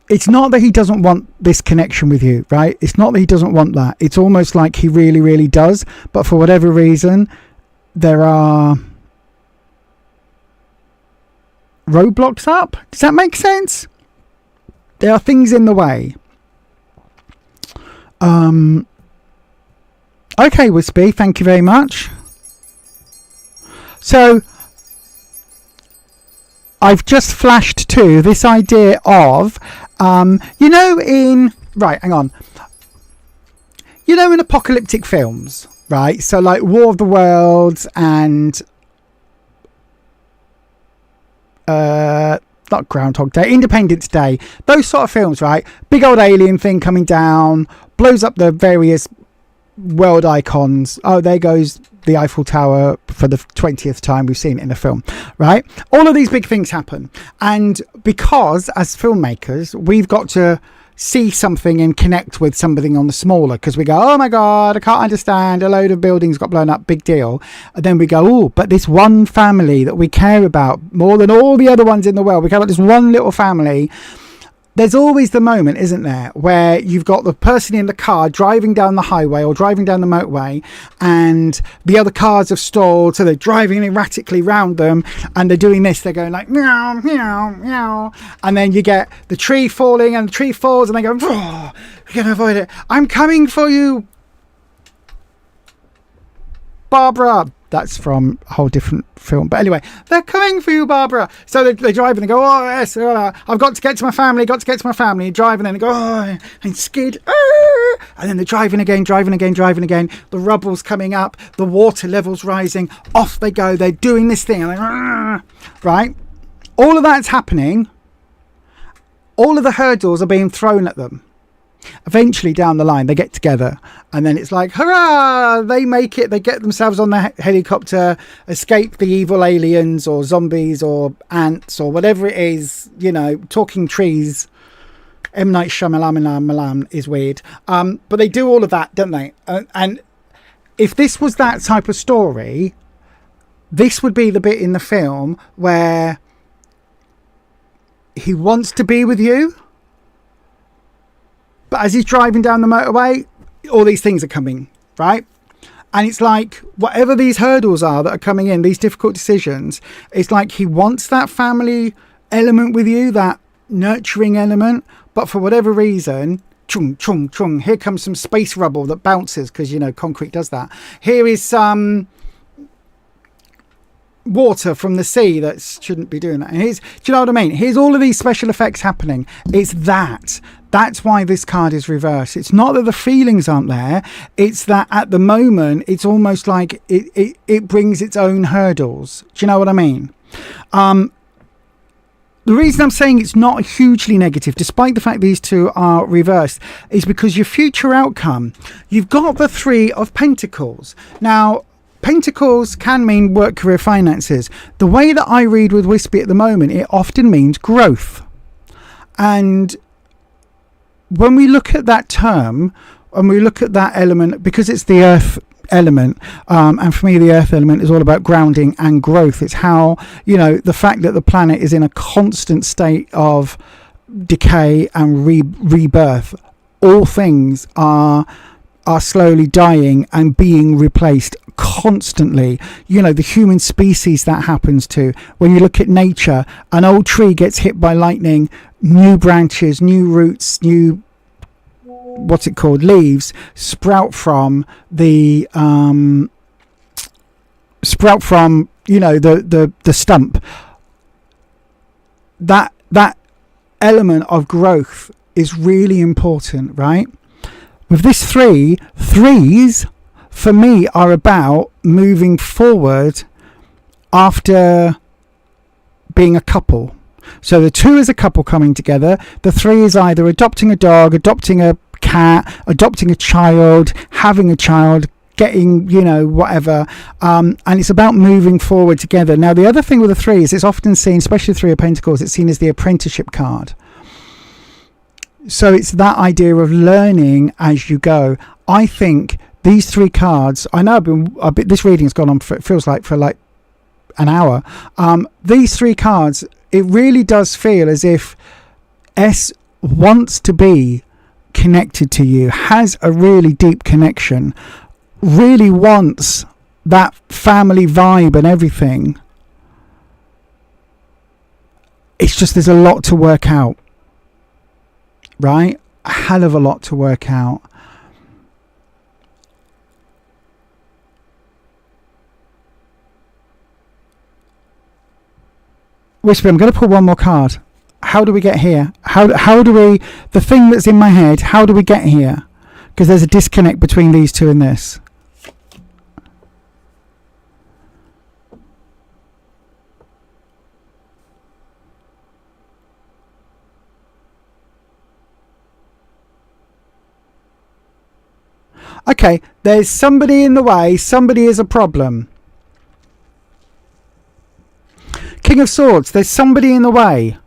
it's not that he doesn't want this connection with you, right? It's not that he doesn't want that. It's almost like he really, really does. But for whatever reason, there are roadblocks up. Does that make sense? There are things in the way. Okay, Wispy, thank you very much. So I've just flashed to this idea of, in apocalyptic films, right? So like War of the Worlds and not Groundhog Day, Independence Day, those sort of films, right? Big old alien thing coming down, blows up the various world icons. Oh, there goes the Eiffel Tower for the 20th time we've seen it in a film, right? All of these big things happen, and because as filmmakers we've got to see something and connect with something on the smaller, because we go, oh my god, I can't understand, a load of buildings got blown up, big deal. And then we go, oh, but this one family that we care about more than all the other ones in the world, we care about this one little family. There's always the moment, isn't there, where you've got the person in the car driving down the highway or driving down the motorway, and the other cars have stalled, so they're driving erratically round them, and they're doing this, they're going like meow, meow, meow, and then you get the tree falling, and the tree falls, and they go, oh, we're going to avoid it. I'm coming for you, Barbara. That's from a whole different film. But anyway, they're coming for you, Barbara. So they drive and they go, oh, yes, I've got to get to my family, You drive and then they go, oh, and skid. And then they're driving again. The rubble's coming up. The water level's rising. Off they go. They're doing this thing. Right? All of that's happening. All of the hurdles are being thrown at them. Eventually down the line they get together, and then it's like hurrah, they make it, they get themselves on the helicopter, escape the evil aliens or zombies or ants or whatever it is, talking trees. M. Night Shyamalan is weird, but they do all of that, don't they? And if this was that type of story, this would be the bit in the film where he wants to be with you, but as he's driving down the motorway, all these things are coming, right? And it's like, whatever these hurdles are that are coming in, these difficult decisions, it's like he wants that family element with you, that nurturing element. But for whatever reason, chung, chung, chung, here comes some space rubble that bounces, because, concrete does that. Here is some water from the sea that shouldn't be doing that. And do you know what I mean? Here's all of these special effects happening. It's that's why this card is reversed. It's not that the feelings aren't there, it's that at the moment it's almost like it brings its own hurdles. Do you know what I mean? The reason I'm saying it's not hugely negative, despite the fact these two are reversed, is because your future outcome, you've got the Three of Pentacles. Now, Pentacles can mean work, career, finances. The way that I read with Wispy at the moment, it often means growth. And when we look at that term, and we look at that element, because it's the earth element, and for me the earth element is all about grounding and growth. It's how, the fact that the planet is in a constant state of decay and rebirth. All things are slowly dying and being replaced constantly. You know, the human species that happens to. When you look at nature, an old tree gets hit by lightning, new branches, new roots, new, what's it called, leaves sprout from the you know, the stump. That element of growth is really important, right? With this threes for me are about moving forward after being a couple. So the 2 is a couple coming together. The 3 is either adopting a dog, adopting a cat, adopting a child, having a child, getting, you know, whatever. And it's about moving forward together. Now, the other thing with the 3 is it's often seen, especially the 3 of Pentacles, it's seen as the apprenticeship card. So it's that idea of learning as you go. I think these 3 cards, I know this reading's gone on for, it feels like, for like an hour. These 3 cards, it really does feel as if S wants to be connected to you, has a really deep connection, really wants that family vibe and everything. It's just there's a lot to work out. Right? A hell of a lot to work out. Whisper, I'm going to pull one more card. How do we get here? How do we, the thing that's in my head, how do we get here? Because there's a disconnect between these 2 and this. Okay, there's somebody in the way, somebody is a problem. King of Swords, there's somebody in the way.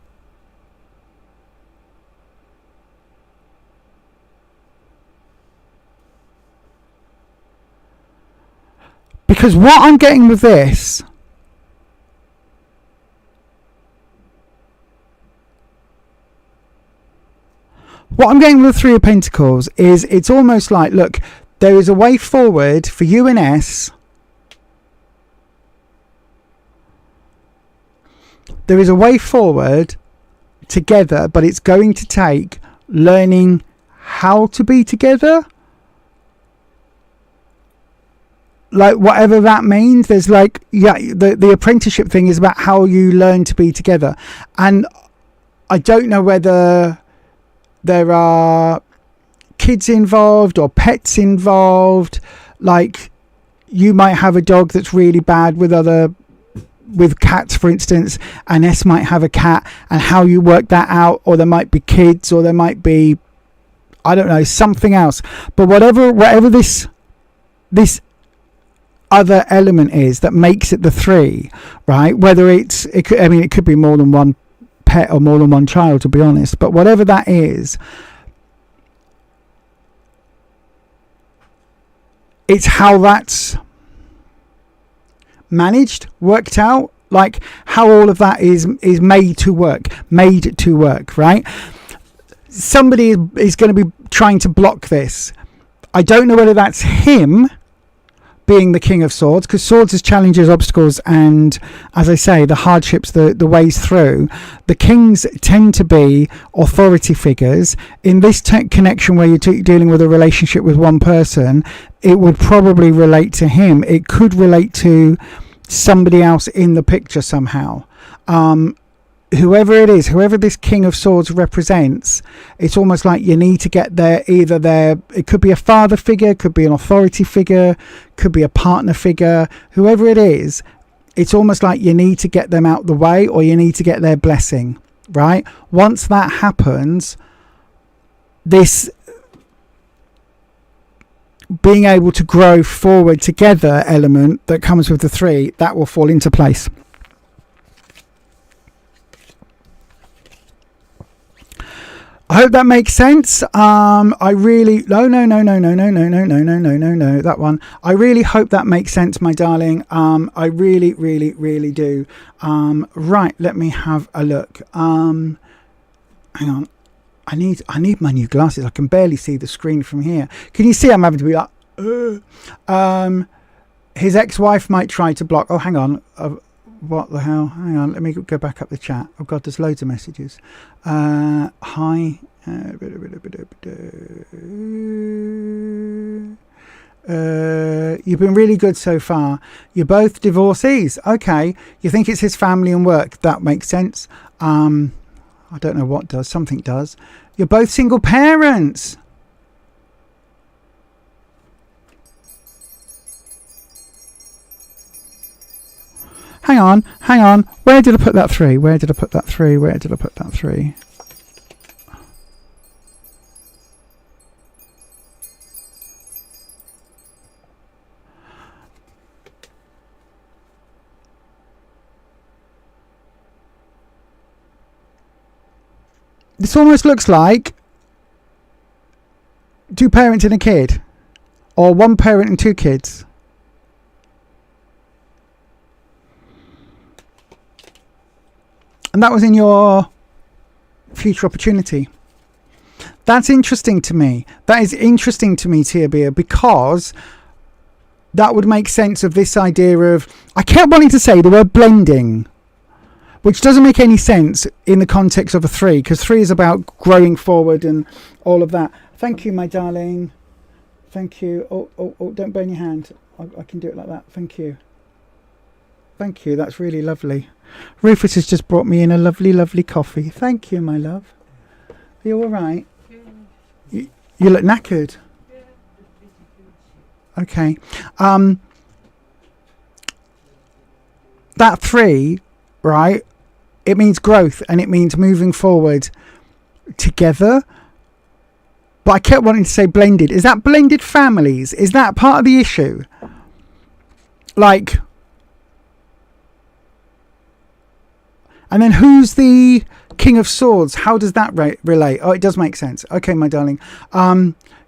Because what I'm getting with this, what I'm getting with the 3 of Pentacles is it's almost like, look, there is a way forward for you and S. There is a way forward together, but it's going to take learning how to be together. Like, whatever that means, there's like, yeah, the apprenticeship thing is about how you learn to be together. And I don't know whether there are kids involved or pets involved. Like, you might have a dog that's really bad with cats, for instance, and S might have a cat, and how you work that out, or there might be kids, or there might be, I don't know, something else. But whatever this other element is that makes it the 3, right? Whether it could be more than one pet or more than one child, to be honest, but whatever that is, it's how that's managed, worked out, like how all of that is made to work, right? Somebody is going to be trying to block this. I don't know whether that's him being the King of Swords, because Swords is challenges, obstacles, and, as I say, the hardships, the ways through. The Kings tend to be authority figures. In this connection where you're dealing with a relationship with one person, it would probably relate to him. It could relate to somebody else in the picture somehow. Whoever it is, whoever this King of Swords represents, it's almost like you need to get there. Either there, it could be a father figure, could be an authority figure, could be a partner figure. Whoever it is, it's almost like you need to get them out the way, or you need to get their blessing, right? Once that happens, this being able to grow forward together element that comes with the 3, that will fall into place. I hope that makes sense. I really no that one. I really hope that makes sense, my darling. I really do. Right, let me have a look. Hang on. I need my new glasses. I can barely see the screen from here. Can you see I'm having to be like His ex-wife might try to block. Oh, hang on. What the hell? Hang on. Let me go back up the chat. Oh, God, there's loads of messages. Hi. You've been really good so far. You're both divorcees. Okay. You think it's his family and work. That makes sense. I don't know what does. Something does. You're both single parents. Hang on. Where did I put that 3? Where did I put that 3? Where did I put that 3? This almost looks like 2 parents and a kid, or 1 parent and 2 kids. And that was in your future opportunity. That's interesting to me. That is interesting to me, Tia Bea, because that would make sense of this idea of, I kept wanting to say the word blending, which doesn't make any sense in the context of a 3, because 3 is about growing forward and all of that. Thank you, my darling. Thank you. Oh, don't burn your hand. I can do it like that. Thank you. Thank you. That's really lovely. Rufus has just brought me in a lovely, lovely coffee. Thank you, my love. Are you all right? You look knackered. Okay. That 3, right? It means growth and it means moving forward together. But I kept wanting to say blended. Is that blended families? Is that part of the issue? Like, and then who's the King of Swords? How does that relate? Oh, it does make sense. Okay, my darling.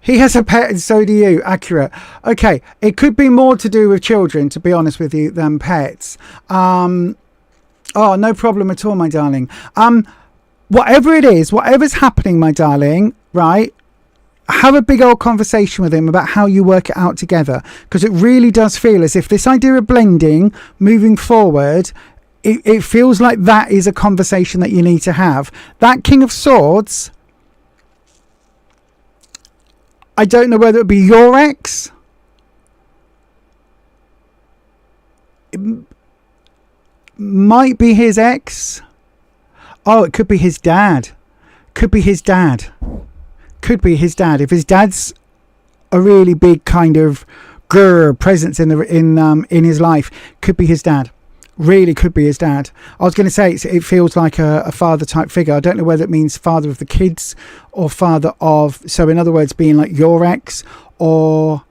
He has a pet and so do you. Accurate. Okay, it could be more to do with children, to be honest with you, than pets. Oh, no problem at all, my darling. Whatever it is, whatever's happening, my darling, right? Have a big old conversation with him about how you work it out together. Because it really does feel as if this idea of blending, moving forward, it feels like that is a conversation that you need to have. That King of Swords, I don't know whether it be your ex. It might be his ex. Oh, it could be his dad. Could be his dad. Could be his dad. If his dad's a really big kind of presence in his life, could be his dad. Really could be his dad. I was going to say it feels like a father type figure. I don't know whether it means father of the kids or father of, so in other words, being like your ex or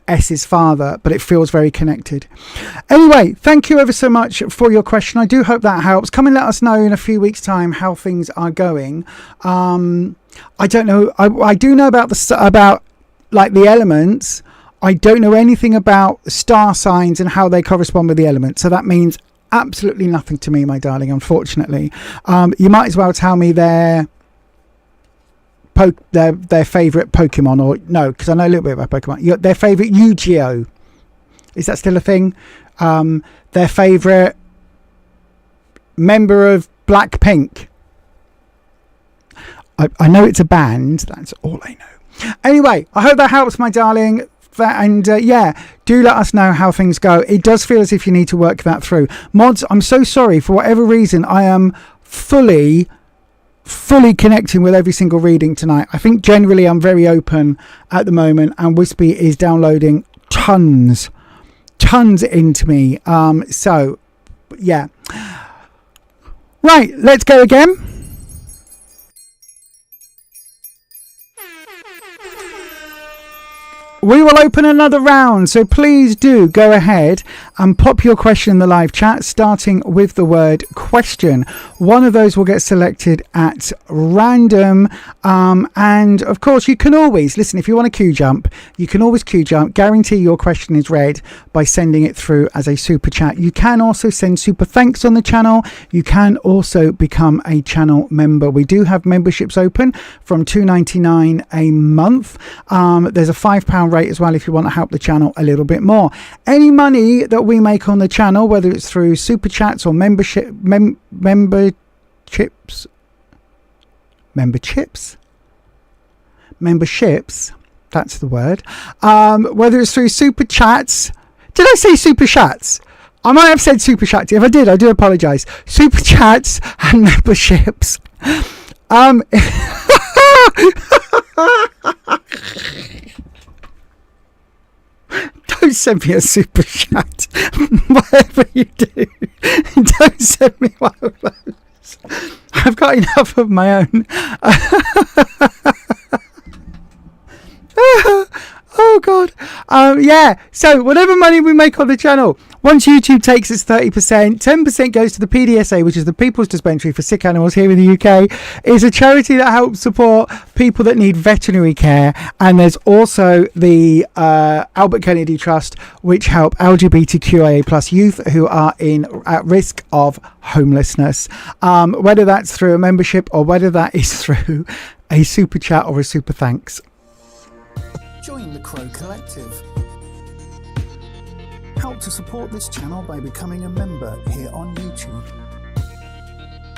S's father, but it feels very connected. Anyway, thank you ever so much for your question. I do hope that helps. Come and let us know in a few weeks' time how things are going. I don't know. I do know about like the elements. I don't know anything about star signs and how they correspond with the elements. So that means absolutely nothing to me, my darling, unfortunately. You might as well tell me their favourite Pokemon, or no, because I know a little bit about Pokemon. Their favourite Yu-Gi-Oh! Is that still a thing? Their favourite member of Blackpink. I know it's a band. That's all I know. Anyway, I hope that helps, my darling. And yeah, do let us know how things go. It does feel as if you need to work that through. Mods, I'm so sorry. For whatever reason, I am fully connecting with every single reading tonight. I think generally I'm very open at the moment, and Wispy is downloading tons into me. So yeah, right, let's go again. We will open another round, so please do go ahead and pop your question in the live chat, starting with the word question. One of those will get selected at random. And of course, you can always, listen, if you want to queue jump, you can always queue jump. Guarantee your question is read by sending it through as a super chat. You can also send super thanks on the channel. You can also become a channel member. We do have memberships open from $2.99 a month. There's a £5 great as well if you want to help the channel a little bit more. Any money that we make on the channel, whether it's through Superchats or memberships, that's the word, whether it's through Superchats. Did I say Superchats? I might have said Superchats. If I did, I do apologise. Superchats and memberships. Don't send me a super chat. Whatever you do, don't send me one of those. I've got enough of my own. Oh God. Yeah, so whatever money we make on the channel, once YouTube takes its 30%, 10% goes to the PDSA, which is the People's Dispensary for Sick Animals here in the UK. It's a charity that helps support people that need veterinary care. And there's also the Albert Kennedy Trust, which help LGBTQIA plus youth who are at risk of homelessness. Whether that's through a membership or whether that is through a super chat or a super thanks. Join the Crow Collective. Help to support this channel by becoming a member here on YouTube.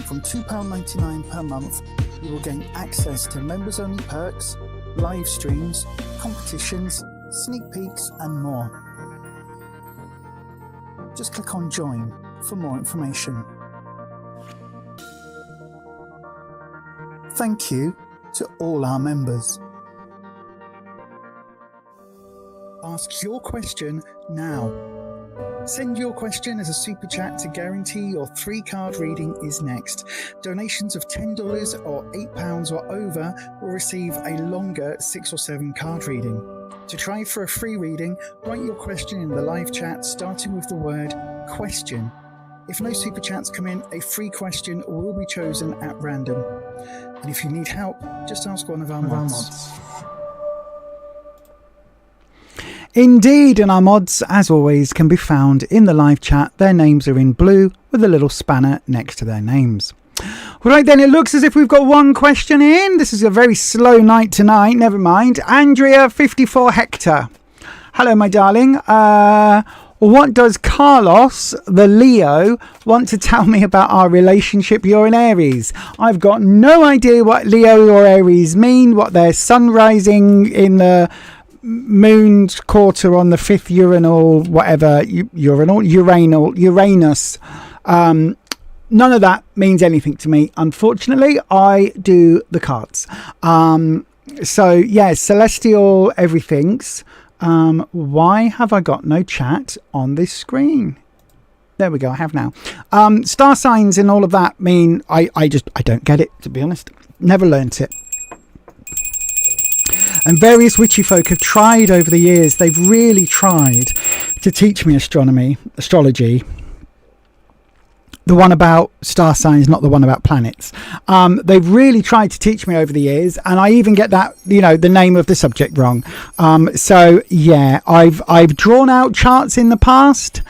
From £2.99 per month, you will gain access to members-only perks, live streams, competitions, sneak peeks and more. Just click on Join for more information. Thank you to all our members. Ask your question now. Send your question as a super chat to guarantee your 3-card reading is next. Donations of $10 or £8 or over will receive a longer 6 or 7 card reading. To try for a free reading, write your question in the live chat starting with the word question. If no super chats come in, a free question will be chosen at random. And if you need help, just ask one of our mods. Indeed, and our mods, as always, can be found in the live chat. Their names are in blue with a little spanner next to their names. Right then, it looks as if we've got one question in. This is a very slow night tonight. Never mind. Andrea 54 Hector. Hello, my darling. What does Carlos, the Leo, want to tell me about our relationship? You're in Aries. I've got no idea what Leo or Aries mean, what their sun rising in the moon's quarter on the 5th urinal, whatever, Uranus. None of that means anything to me. Unfortunately, I do the cards. So, yeah, celestial everything's. Why have I got no chat on this screen? There we go, I have now. Star signs and all of that mean, I don't get it, to be honest. Never learnt it. And various witchy folk have tried over the years. They've really tried to teach me astrology. The one about star signs, not the one about planets. They've really tried to teach me over the years, and I even get that, the name of the subject wrong. So yeah, I've drawn out charts in the past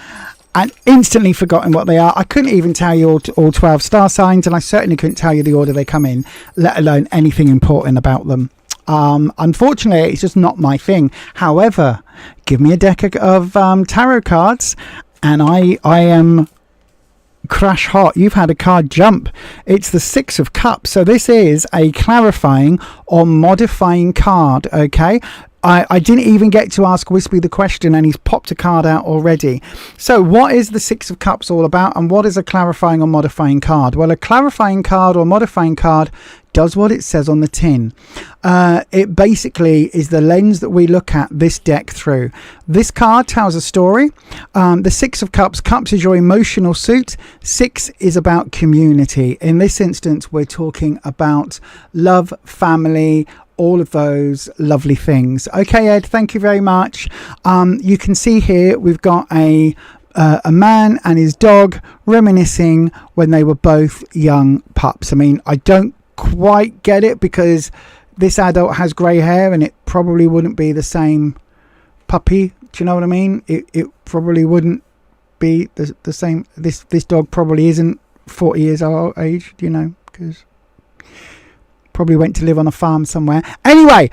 and instantly forgotten what they are. I couldn't even tell you all 12 star signs, and I certainly couldn't tell you the order they come in, let alone anything important about them. Unfortunately, it's just not my thing. However, give me a deck of tarot cards and I am crash hot. You've had a card jump. It's the 6 of Cups. So this is a clarifying or modifying card. Okay. I didn't even get to ask Wispy the question and he's popped a card out already. So what is the 6 of Cups all about, and what is a clarifying or modifying card? Well, a clarifying card or modifying card does what it says on the tin. It basically is the lens that we look at this deck through. This card tells a story. The 6 of Cups. Cups is your emotional suit. 6 is about community. In this instance, we're talking about love, family, all of those lovely things. Okay, Ed, thank you very much. You can see here we've got a man and his dog reminiscing when they were both young pups. I mean, I don't quite get it because this adult has grey hair and it probably wouldn't be the same puppy. Do you know what I mean? It probably wouldn't be the same. This dog probably isn't 40 years old age, because probably went to live on a farm somewhere. Anyway,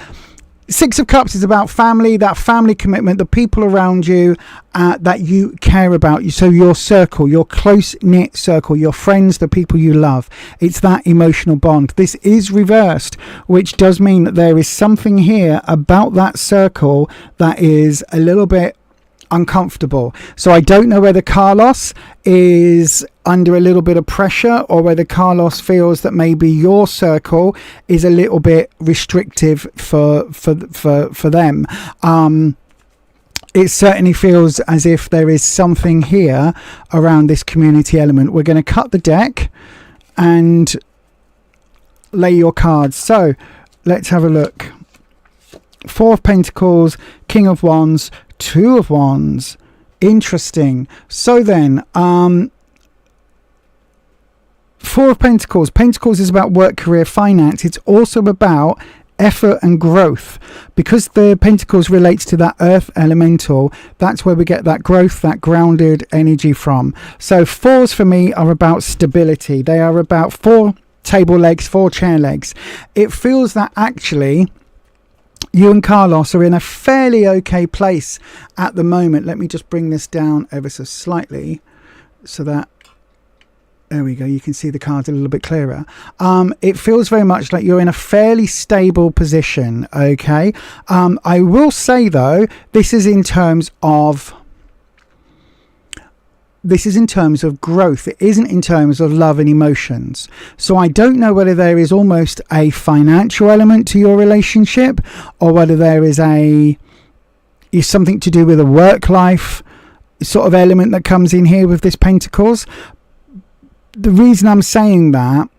Six of Cups is about family, that family commitment, the people around you that you care about. So your circle, your close-knit circle, your friends, the people you love. It's that emotional bond. This is reversed, which does mean that there is something here about that circle that is a little bit uncomfortable. So I don't know whether Carlos is under a little bit of pressure or whether Carlos feels that maybe your circle is a little bit restrictive for them. It certainly feels as if there is something here around this community element. We're going to cut the deck and lay your cards. So let's have a look. Four of Pentacles, King of Wands, Two of Wands. Interesting. So then, Four of Pentacles. Pentacles is about work, career, finance. It's also about effort and growth. Because the Pentacles relates to that earth elemental, that's where we get that growth, that grounded energy from. So fours for me are about stability. They are about four table legs, four chair legs. It feels that actually you and Carlos are in a fairly okay place at the moment. Let me just bring this down ever so slightly so that, there we go, you can see the cards a little bit clearer. It feels very much like you're in a fairly stable position, okay? I will say, though, this is in terms of growth. It isn't in terms of love and emotions. So I don't know whether there is almost a financial element to your relationship or whether there is something to do with a work life sort of element that comes in here with this Pentacles. The reason I'm saying that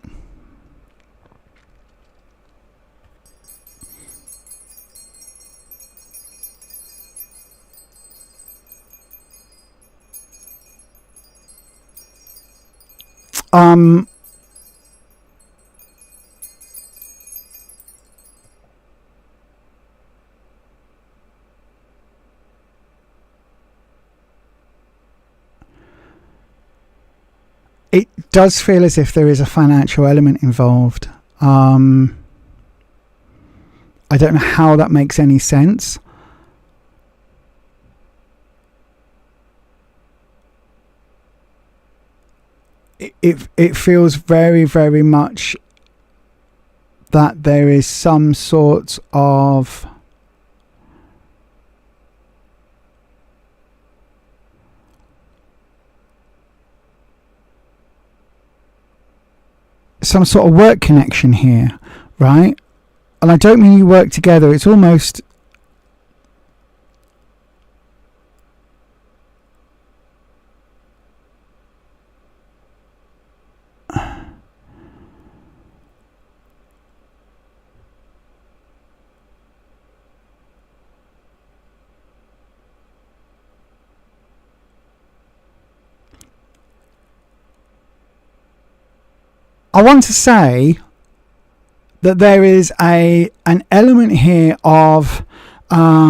it does feel as if there is a financial element involved. I don't know how that makes any sense. It feels very, very much that there is some sort of work connection here, right? And I don't mean you work together. It's almost I want to say that there is an element here of I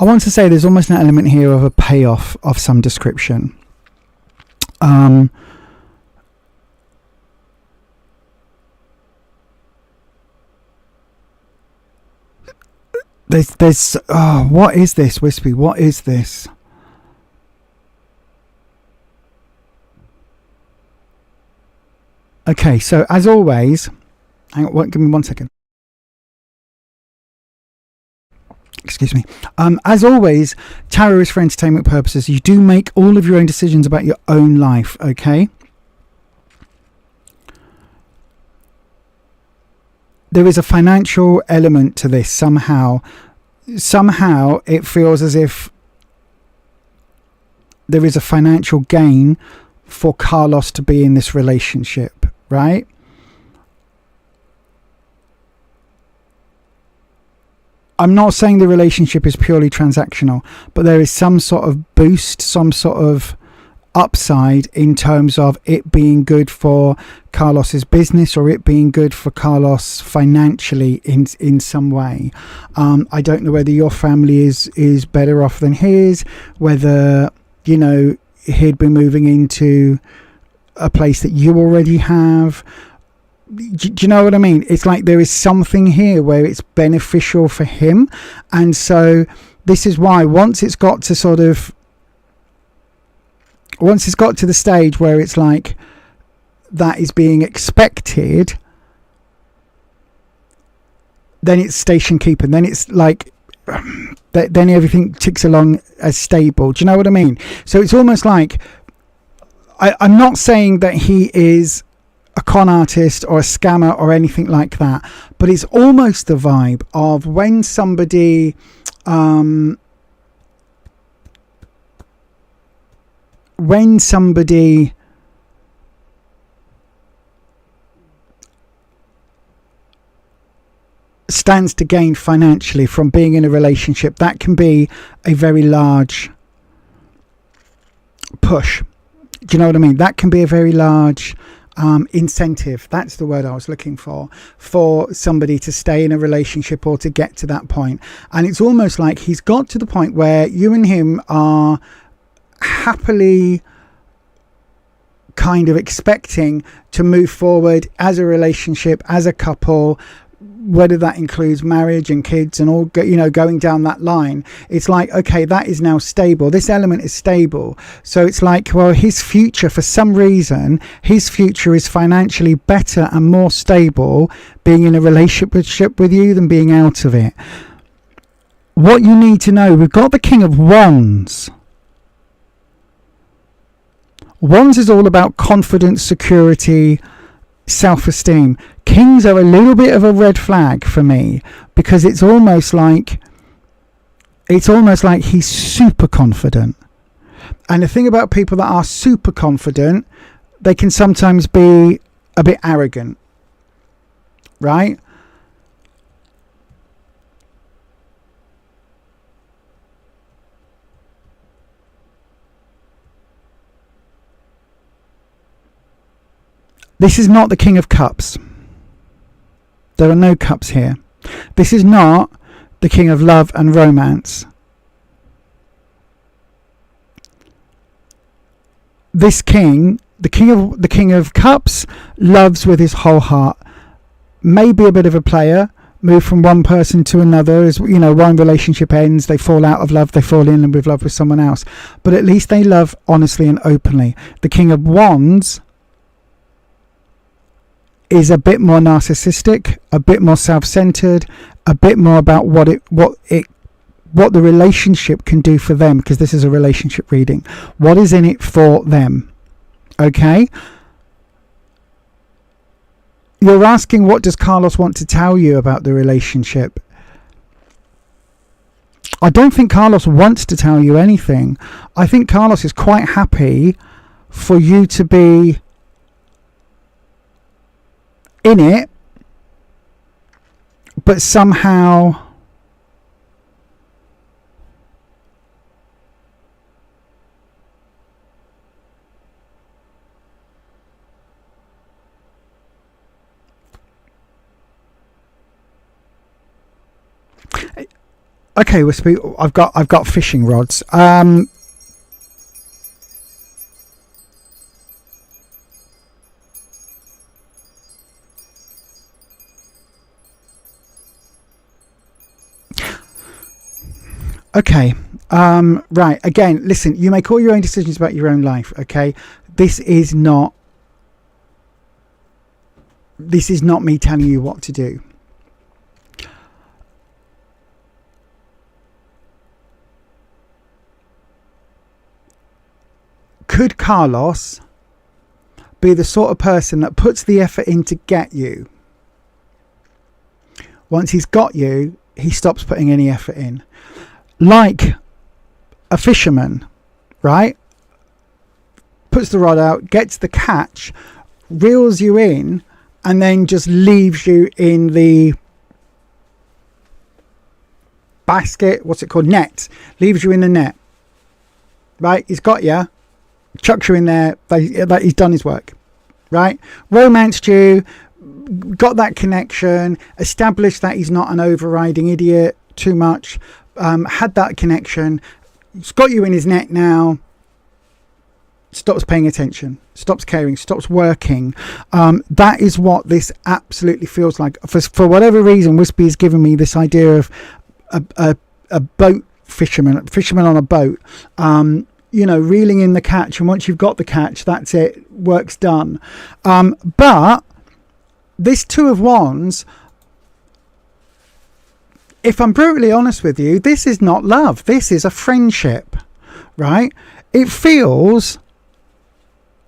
want to say there's almost an element here of a payoff of some description. There's what is this, Wispy? What is this? Okay, so as always, hang on, give me 1 second. Excuse me. As always, tarot is for entertainment purposes. You do make all of your own decisions about your own life, okay? There is a financial element to this somehow. Somehow it feels as if there is a financial gain for Carlos to be in this relationship, right? I'm not saying the relationship is purely transactional, but there is some sort of boost, some sort of upside in terms of it being good for Carlos's business or it being good for Carlos financially in some way. I don't know whether your family is better off than his, whether, you know, he'd be moving into a place that you already have. Do you know what I mean? It's like there is something here where it's beneficial for him. And so this is why once it's got to the stage where it's like that is being expected, then it's station keeping. Then it's like, then everything ticks along as stable. Do you know what I mean? So it's almost like, I'm not saying that he is a con artist or a scammer or anything like that, but it's almost the vibe of when somebody stands to gain financially from being in a relationship, that can be a very large push. Do you know what I mean? That can be a very large incentive. That's the word I was looking for somebody to stay in a relationship or to get to that point. And it's almost like he's got to the point where you and him are happily kind of expecting to move forward as a relationship, as a couple, whether that includes marriage and kids and all, you know, going down that line. It's like, okay, that is now stable. This element is stable. So it's like, well, his future, for some reason, his future is financially better and more stable being in a relationship with you than being out of it. What you need to know, we've got the King of Wands. Wands is all about confidence, security, self-esteem. Kings are a little bit of a red flag for me because it's almost like he's super confident. And the thing about people that are super confident, they can sometimes be a bit arrogant, right? This is not the King of Cups. There are no cups here. This is not the King of Love and Romance. This king, the King of Cups, loves with his whole heart. Maybe a bit of a player, move from one person to another. As you know, one relationship ends, they fall out of love, they fall in with love with someone else. But at least they love honestly and openly. The King of Wands is a bit more narcissistic, a bit more self-centered, a bit more about what the relationship can do for them, because this is a relationship reading. What is in it for them? Okay? You're asking, what does Carlos want to tell you about the relationship? I don't think Carlos wants to tell you anything. I think Carlos is quite happy for you to be in it, but somehow okay, I've got fishing rods. Okay, right, again, listen, you make all your own decisions about your own life, okay? This is not me telling you what to do. Could Carlos be the sort of person that puts the effort in to get you? Once he's got you, he stops putting any effort in. Like a fisherman, right? Puts the rod out, gets the catch, reels you in, and then just leaves you in the basket, what's it called? Net. Leaves you in the net. Right? He's got you. chucks you in there, that he's done his work, right? Romanced you, got that connection, established that he's not an overriding idiot too much, had that connection, he's got you in his net now, stops paying attention, stops caring, stops working. That is what this absolutely feels like. For whatever reason, Wispy has given me this idea of a boat fisherman on a boat, reeling in the catch, and once you've got the catch, that's it, work's done. But this Two of Wands, if I'm brutally honest with you, this is not love. This is a friendship, right? It feels...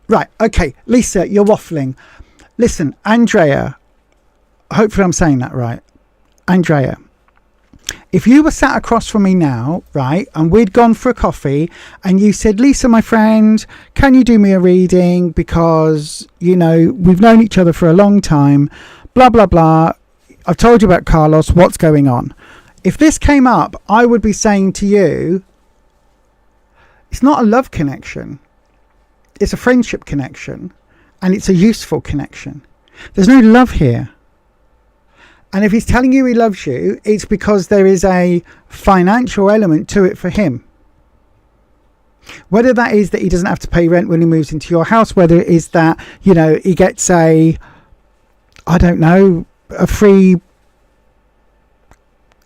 Right, okay, Lisa, you're waffling. Listen, Andrea, hopefully I'm saying that right. Andrea, if you were sat across from me now, right, and we'd gone for a coffee, and you said, Lisa, my friend, can you do me a reading? Because, we've known each other for a long time, blah, blah, blah. I've told you about Carlos, what's going on? If this came up, I would be saying to you, it's not a love connection. It's a friendship connection, and it's a useful connection. There's no love here. And if he's telling you he loves you, it's because there is a financial element to it for him. Whether that is that he doesn't have to pay rent when he moves into your house, whether it is that, he gets a free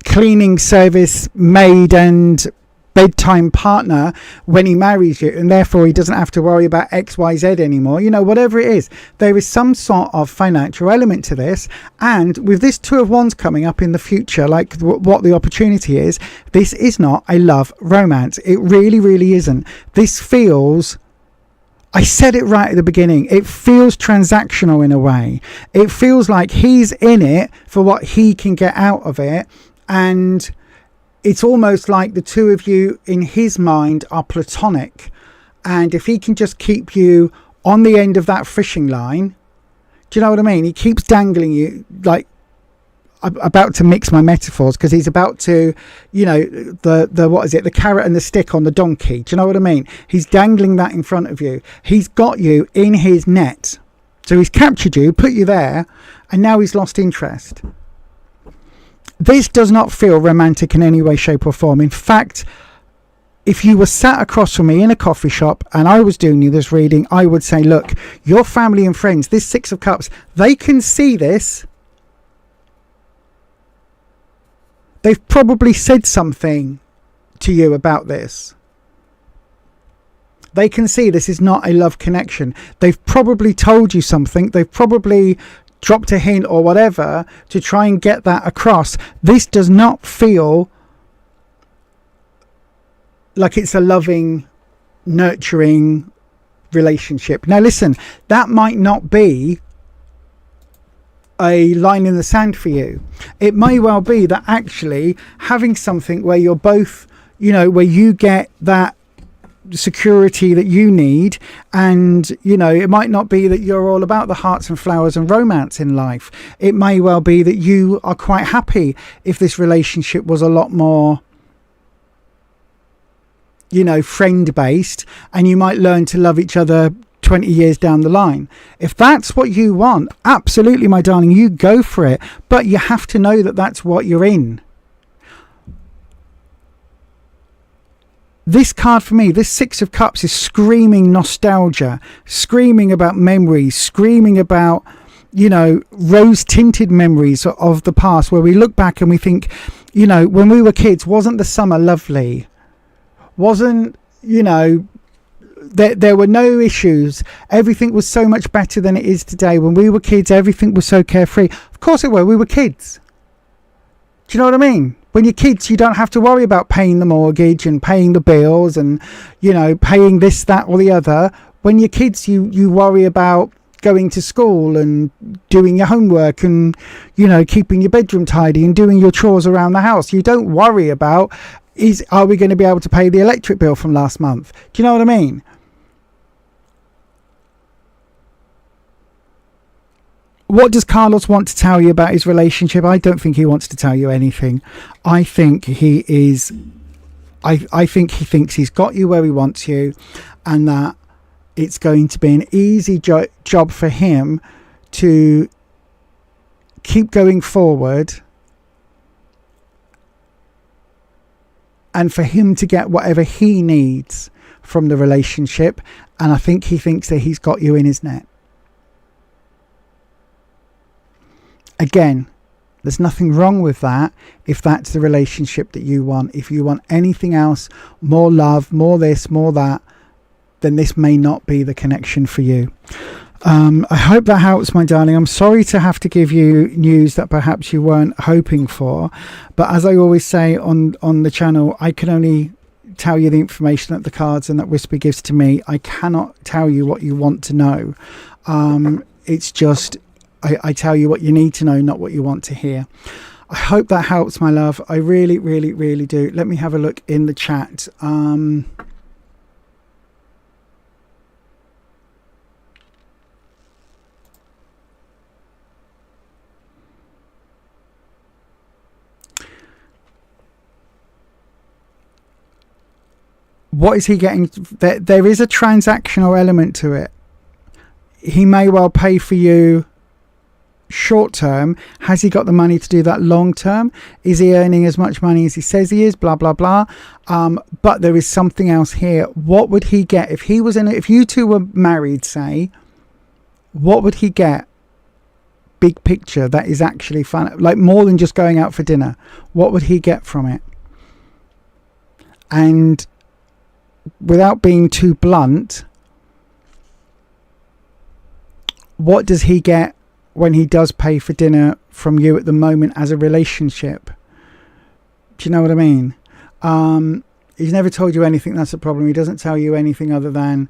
cleaning service maid and bedtime partner when he marries you, and therefore he doesn't have to worry about XYZ anymore, whatever it is, there is some sort of financial element to this. And with this Two of Wands coming up in the future, like what the opportunity is, this is not a love romance. It really, really isn't. This feels, I said it right at the beginning, it feels transactional in a way. It feels like he's in it for what he can get out of it, and it's almost like the two of you in his mind are platonic. And if he can just keep you on the end of that fishing line, do you know what I mean? He keeps dangling you, like, I'm about to mix my metaphors, because he's about to, the carrot and the stick on the donkey. Do you know what I mean? He's dangling that in front of you. He's got you in his net. So he's captured you, put you there, and now he's lost interest. This does not feel romantic in any way, shape or form. In fact, if you were sat across from me in a coffee shop and I was doing you this reading, I would say, look, your family and friends, this Six of Cups, they can see this. They've probably said something to you about this. They can see this is not a love connection. They've probably told you something. They've probably dropped a hint or whatever to try and get that across. This does not feel like it's a loving, nurturing relationship. Now listen, that might not be a line in the sand for you. It may well be that actually having something where you're both, where you get that security that you need, and it might not be that you're all about the hearts and flowers and romance in life. It may well be that you are quite happy if this relationship was a lot more friend based, and you might learn to love each other 20 years down the line. If that's what you want, absolutely, my darling, you go for it, but you have to know that that's what you're in. This card for me, this Six of Cups, is screaming nostalgia, screaming about memories, screaming about, rose-tinted memories of the past, where we look back and we think, when we were kids, wasn't the summer lovely? Wasn't, there were no issues. Everything was so much better than it is today. When we were kids, everything was so carefree. Of course it were. We were kids. Do you know what I mean? When you're kids, you don't have to worry about paying the mortgage and paying the bills and, paying this, that or the other. When you're kids, you worry about going to school and doing your homework and, keeping your bedroom tidy and doing your chores around the house. You don't worry about, are we going to be able to pay the electric bill from last month? Do you know what I mean? What does Carlos want to tell you about his relationship? I don't think he wants to tell you anything. I think he is... I think he thinks he's got you where he wants you, and that it's going to be an easy job for him to keep going forward and for him to get whatever he needs from the relationship. And I think he thinks that he's got you in his net. Again, there's nothing wrong with that if that's the relationship that you want. If you want anything else, more love, more this, more that, then this may not be the connection for you. I hope that helps, my darling. I'm sorry to have to give you news that perhaps you weren't hoping for, but as I always say on the channel, I can only tell you the information that the cards and that Whisper gives to me. I cannot tell you what you want to know. It's just I tell you what you need to know, not what you want to hear. I hope that helps, my love. I really, really, really do. Let me have a look in the chat. What is he getting? There is a transactional element to it. He may well pay for you short term. Has he got the money to do that long term? Is he earning as much money as he says he is? Blah blah blah. But there is something else here. What would he get if he was in? If you two were married, say, what would he get? Big picture. That is actually fun. Like more than just going out for dinner. What would he get from it? And without being too blunt, what does he get when he does pay for dinner from you at the moment as a relationship? Do you know what I mean? He's never told you anything that's a problem. He doesn't tell you anything other than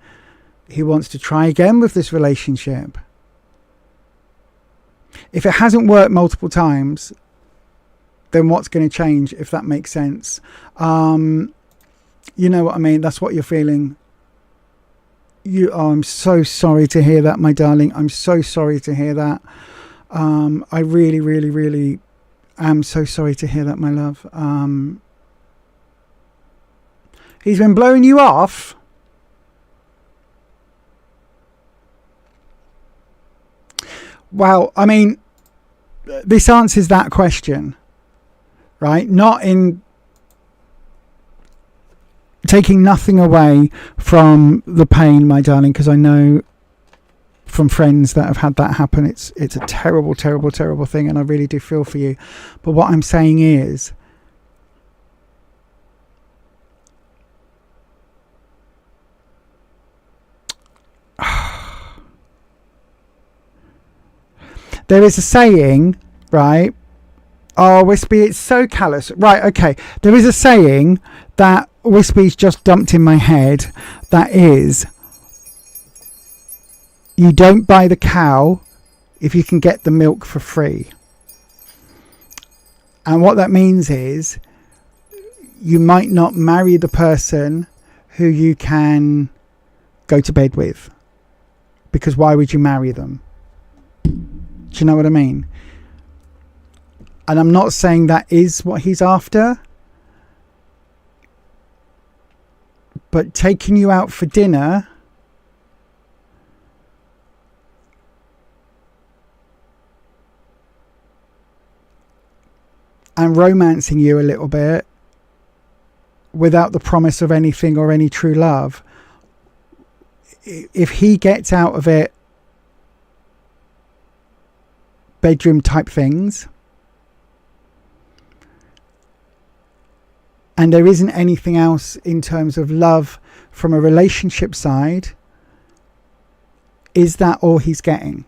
he wants to try again with this relationship. If it hasn't worked multiple times, then what's going to change, if that makes sense? You know what I mean? That's what you're feeling. I'm so sorry to hear that, my darling. I'm so sorry to hear that. I really, really, really am so sorry to hear that, my love. He's been blowing you off. Well, I mean, this answers that question, right? Not in taking nothing away from the pain, my darling, because I know from friends that have had that happen, it's a terrible, terrible, terrible thing, and I really do feel for you. But what I'm saying is, there is a saying, right? Oh, Wispy, it's so callous. Right, okay. There is a saying that Wispy's just dumped in my head. That is, you don't buy the cow if you can get the milk for free. And what that means is, you might not marry the person who you can go to bed with. Because why would you marry them? Do you know what I mean? And I'm not saying that is what he's after. But taking you out for dinner and romancing you a little bit without the promise of anything or any true love, if he gets out of it bedroom type things, and there isn't anything else in terms of love from a relationship side, is that all he's getting?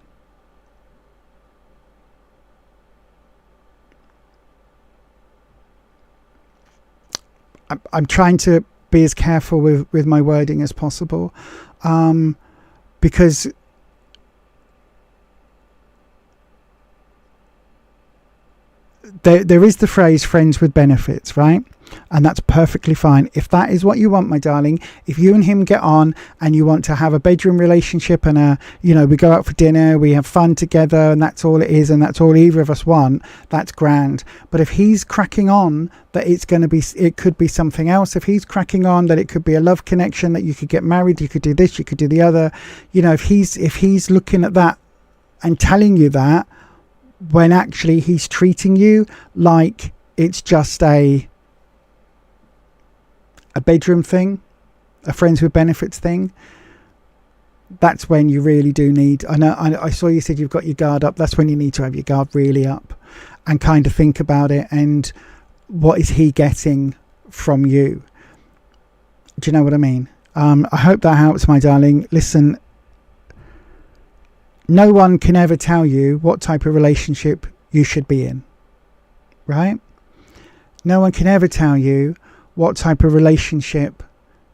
I'm trying to be as careful with my wording as possible, because there is the phrase "friends with benefits," right? And that's perfectly fine. If that is what you want, my darling, if you and him get on and you want to have a bedroom relationship and we go out for dinner, we have fun together, and that's all it is, and that's all either of us want, that's grand. But if he's cracking on that it could be something else, if he's cracking on that it could be a love connection, that you could get married, you could do this, you could do the other, if he's looking at that and telling you that, when actually he's treating you like it's just a bedroom thing, a friends with benefits thing, that's when you really do need, I saw you said you've got your guard up, that's when you need to have your guard really up and kind of think about it, and what is he getting from you? Do you know what I mean? I hope that helps, my darling. Listen, no one can ever tell you what type of relationship you should be in, right? No one can ever tell you what type of relationship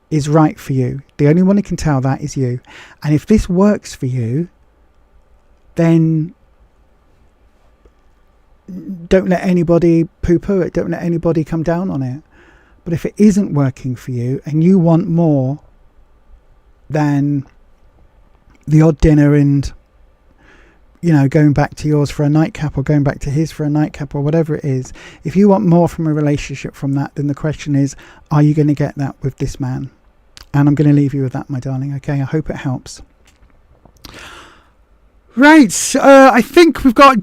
is right for you. The only one who can tell that is you. And if this works for you, then don't let anybody poo-poo it. Don't let anybody come down on it. But if it isn't working for you and you want more than the odd dinner and going back to yours for a nightcap or going back to his for a nightcap or whatever it is, if you want more from a relationship from that, then the question is, are you going to get that with this man? And I'm going to leave you with that, my darling. Okay, I hope it helps. Right, I think we've got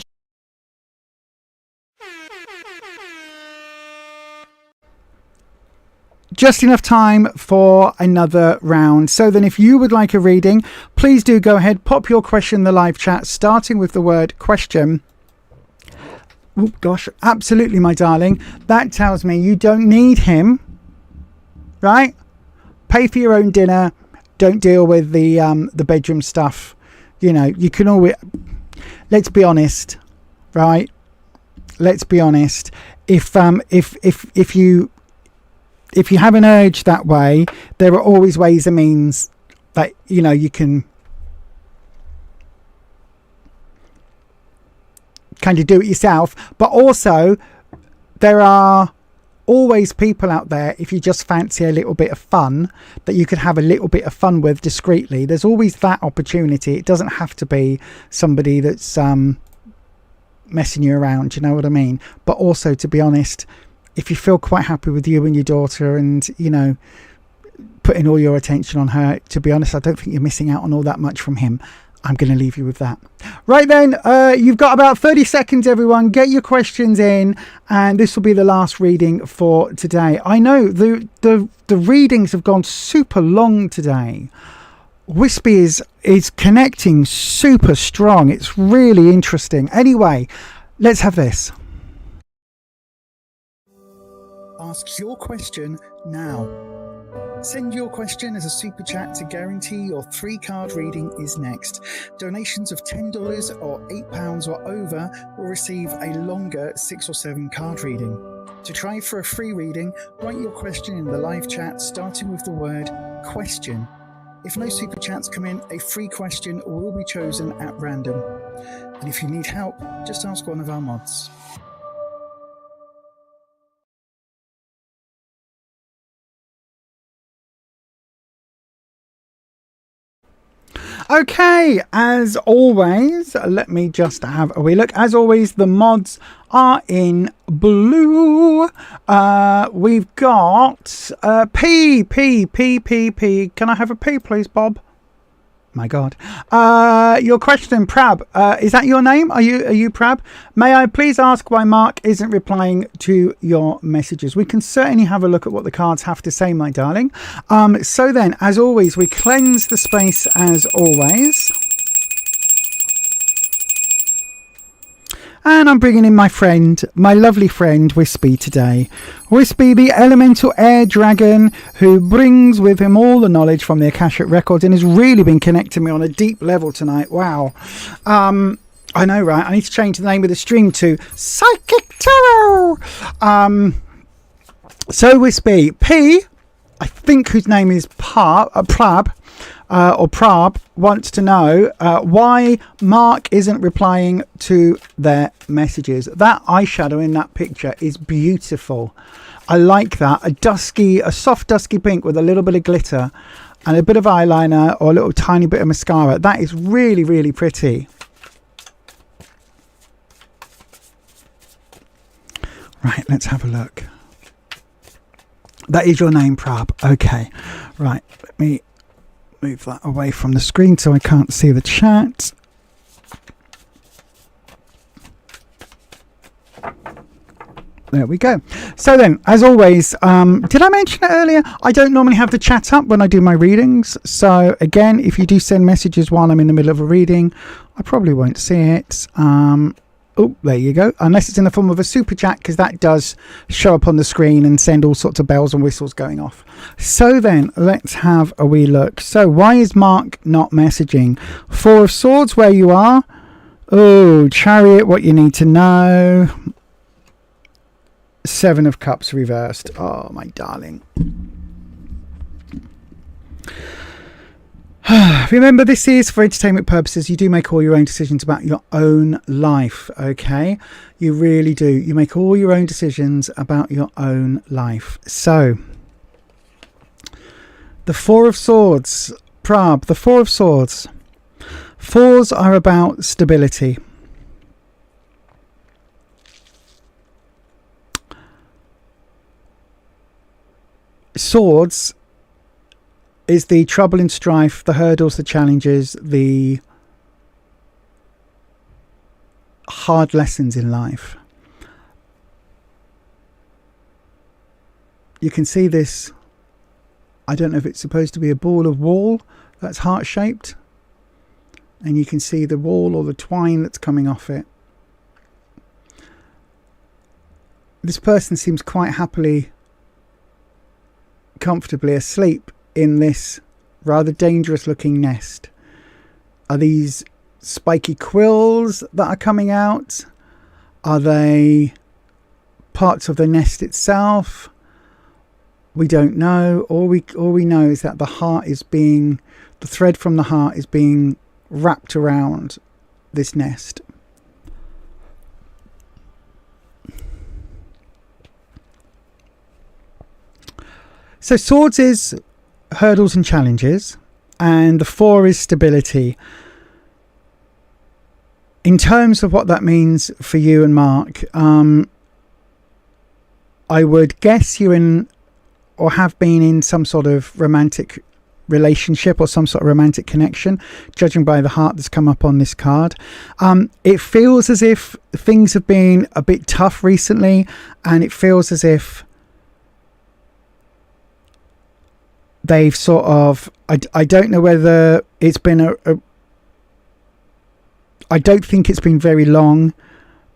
just enough time for another round. So then if you would like a reading, please do go ahead, pop your question in the live chat, starting with the word question. Oh gosh, absolutely, my darling. That tells me you don't need him, right? Pay for your own dinner. Don't deal with the bedroom stuff. You can always, let's be honest, right? Let's be honest. If you have an urge that way, there are always ways and means that, you can kind of do it yourself. But also, there are always people out there, if you just fancy a little bit of fun, that you could have a little bit of fun with discreetly. There's always that opportunity. It doesn't have to be somebody that's messing you around, you know what I mean? But also, to be honest, if you feel quite happy with you and your daughter and, putting all your attention on her, to be honest, I don't think you're missing out on all that much from him. I'm going to leave you with that. Right then, you've got about 30 seconds, everyone. Get your questions in, and this will be the last reading for today. I know the readings have gone super long today. Wispy is connecting super strong. It's really interesting. Anyway, let's have this. Ask your question now. Send your question as a super chat to guarantee your 3-card reading is next. Donations of $10 or £8 or over will receive a longer 6 or 7 card reading. To try for a free reading, write your question in the live chat starting with the word question. If no super chats come in, a free question will be chosen at random. And if you need help, just ask one of our mods. Okay, as always, let me just have a wee look. As always, the mods are in blue. We've got P. Can I have a P, please, Bob? My God. Your question, Prab. Is that your name? Are you Prab? May I please ask why Mark isn't replying to your messages? We can certainly have a look at what the cards have to say, my darling. So then, as always, we cleanse the space as always. And I'm bringing in my friend, my lovely friend, Wispy today. Wispy, the elemental air dragon who brings with him all the knowledge from the Akashic Records and has really been connecting me on a deep level tonight. Wow. I know, right? I need to change the name of the stream to Psychic Tarot. So Wispy, P, I think whose name is Prab, or Prab wants to know why Mark isn't replying to their messages. That eyeshadow in that picture is beautiful. I like that. A soft dusky pink with a little bit of glitter and a bit of eyeliner or a little tiny bit of mascara. That is really, really pretty. Right, let's have a look. That is your name, Prab. Okay. Right, let me move that away from the screen so I can't see the chat. There we go. So then, as always, did I mention it earlier? I don't normally have the chat up when I do my readings. So again, if you do send messages while I'm in the middle of a reading, I probably won't see it. Oh, there you go. Unless it's in the form of a super chat, because that does show up on the screen and send all sorts of bells and whistles going off. So then, let's have a wee look. So why is Mark not messaging? Four of Swords, where you are. Oh, Chariot, what you need to know. Seven of Cups reversed. Oh, my darling. Remember, this is for entertainment purposes. You do make all your own decisions about your own life, okay? You really do. You make all your own decisions about your own life. So, the Four of Swords. Prab, the Four of Swords. Fours are about stability. Swords is the trouble and strife, the hurdles, the challenges, the hard lessons in life. You can see this, I don't know if it's supposed to be a ball of wool that's heart-shaped, and you can see the wool or the twine that's coming off it. This person seems quite happily, comfortably asleep in this rather dangerous looking nest. Are these spiky quills that are coming out? Are they parts of the nest itself? We don't know. All we know is that the thread from the heart is being wrapped around this nest. So Swords is hurdles and challenges, and the Four is stability. In terms of what that means for you and Mark, I would guess you're in or have been in some sort of romantic relationship or some sort of romantic connection, judging by the heart that's come up on this card. It feels as if things have been a bit tough recently, and it feels as if they've sort of, I don't know whether it's been I don't think it's been very long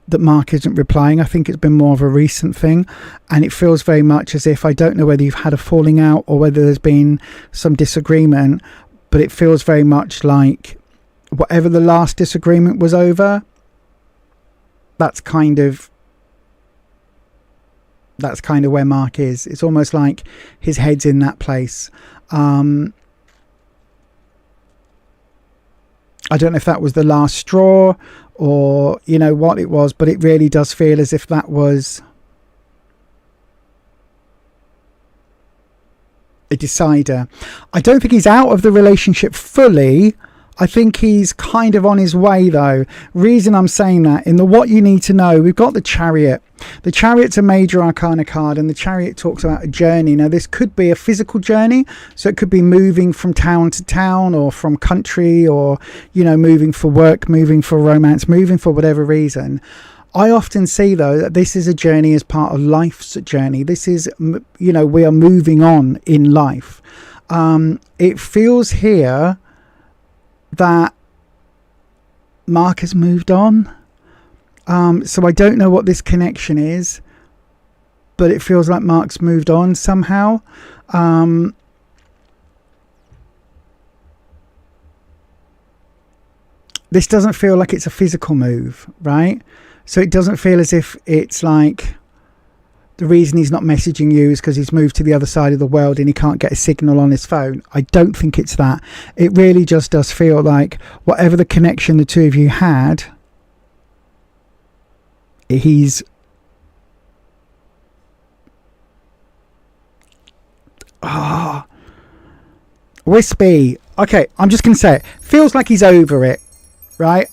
that Mark isn't replying. I think it's been more of a recent thing, and it feels very much as if, I don't know whether you've had a falling out or whether there's been some disagreement, but it feels very much like whatever the last disagreement was over, that's kind of where Mark is. It's almost like his head's in that place. I don't know if that was the last straw or, you know, what it was, but it really does feel as if that was a decider. I don't think he's out of the relationship fully. I think he's kind of on his way, though. Reason I'm saying that, in the what you need to know, we've got the Chariot. The Chariot's a major arcana card, and the Chariot talks about a journey. Now, this could be a physical journey, so it could be moving from town to town, or from country, or, you know, moving for work, moving for romance, moving for whatever reason. I often see, though, that this is a journey as part of life's journey. This is, you know, we are moving on in life. It feels here that Mark has moved on. So I don't know what this connection is, but it feels like Mark's moved on somehow. This doesn't feel like it's a physical move, right? So it doesn't feel as if it's like the reason he's not messaging you is because he's moved to the other side of the world and he can't get a signal on his phone. I don't think it's that. It really just does feel like whatever the connection the two of you had, he's Wispy. Okay, I'm just going to say it. Feels like he's over it, right?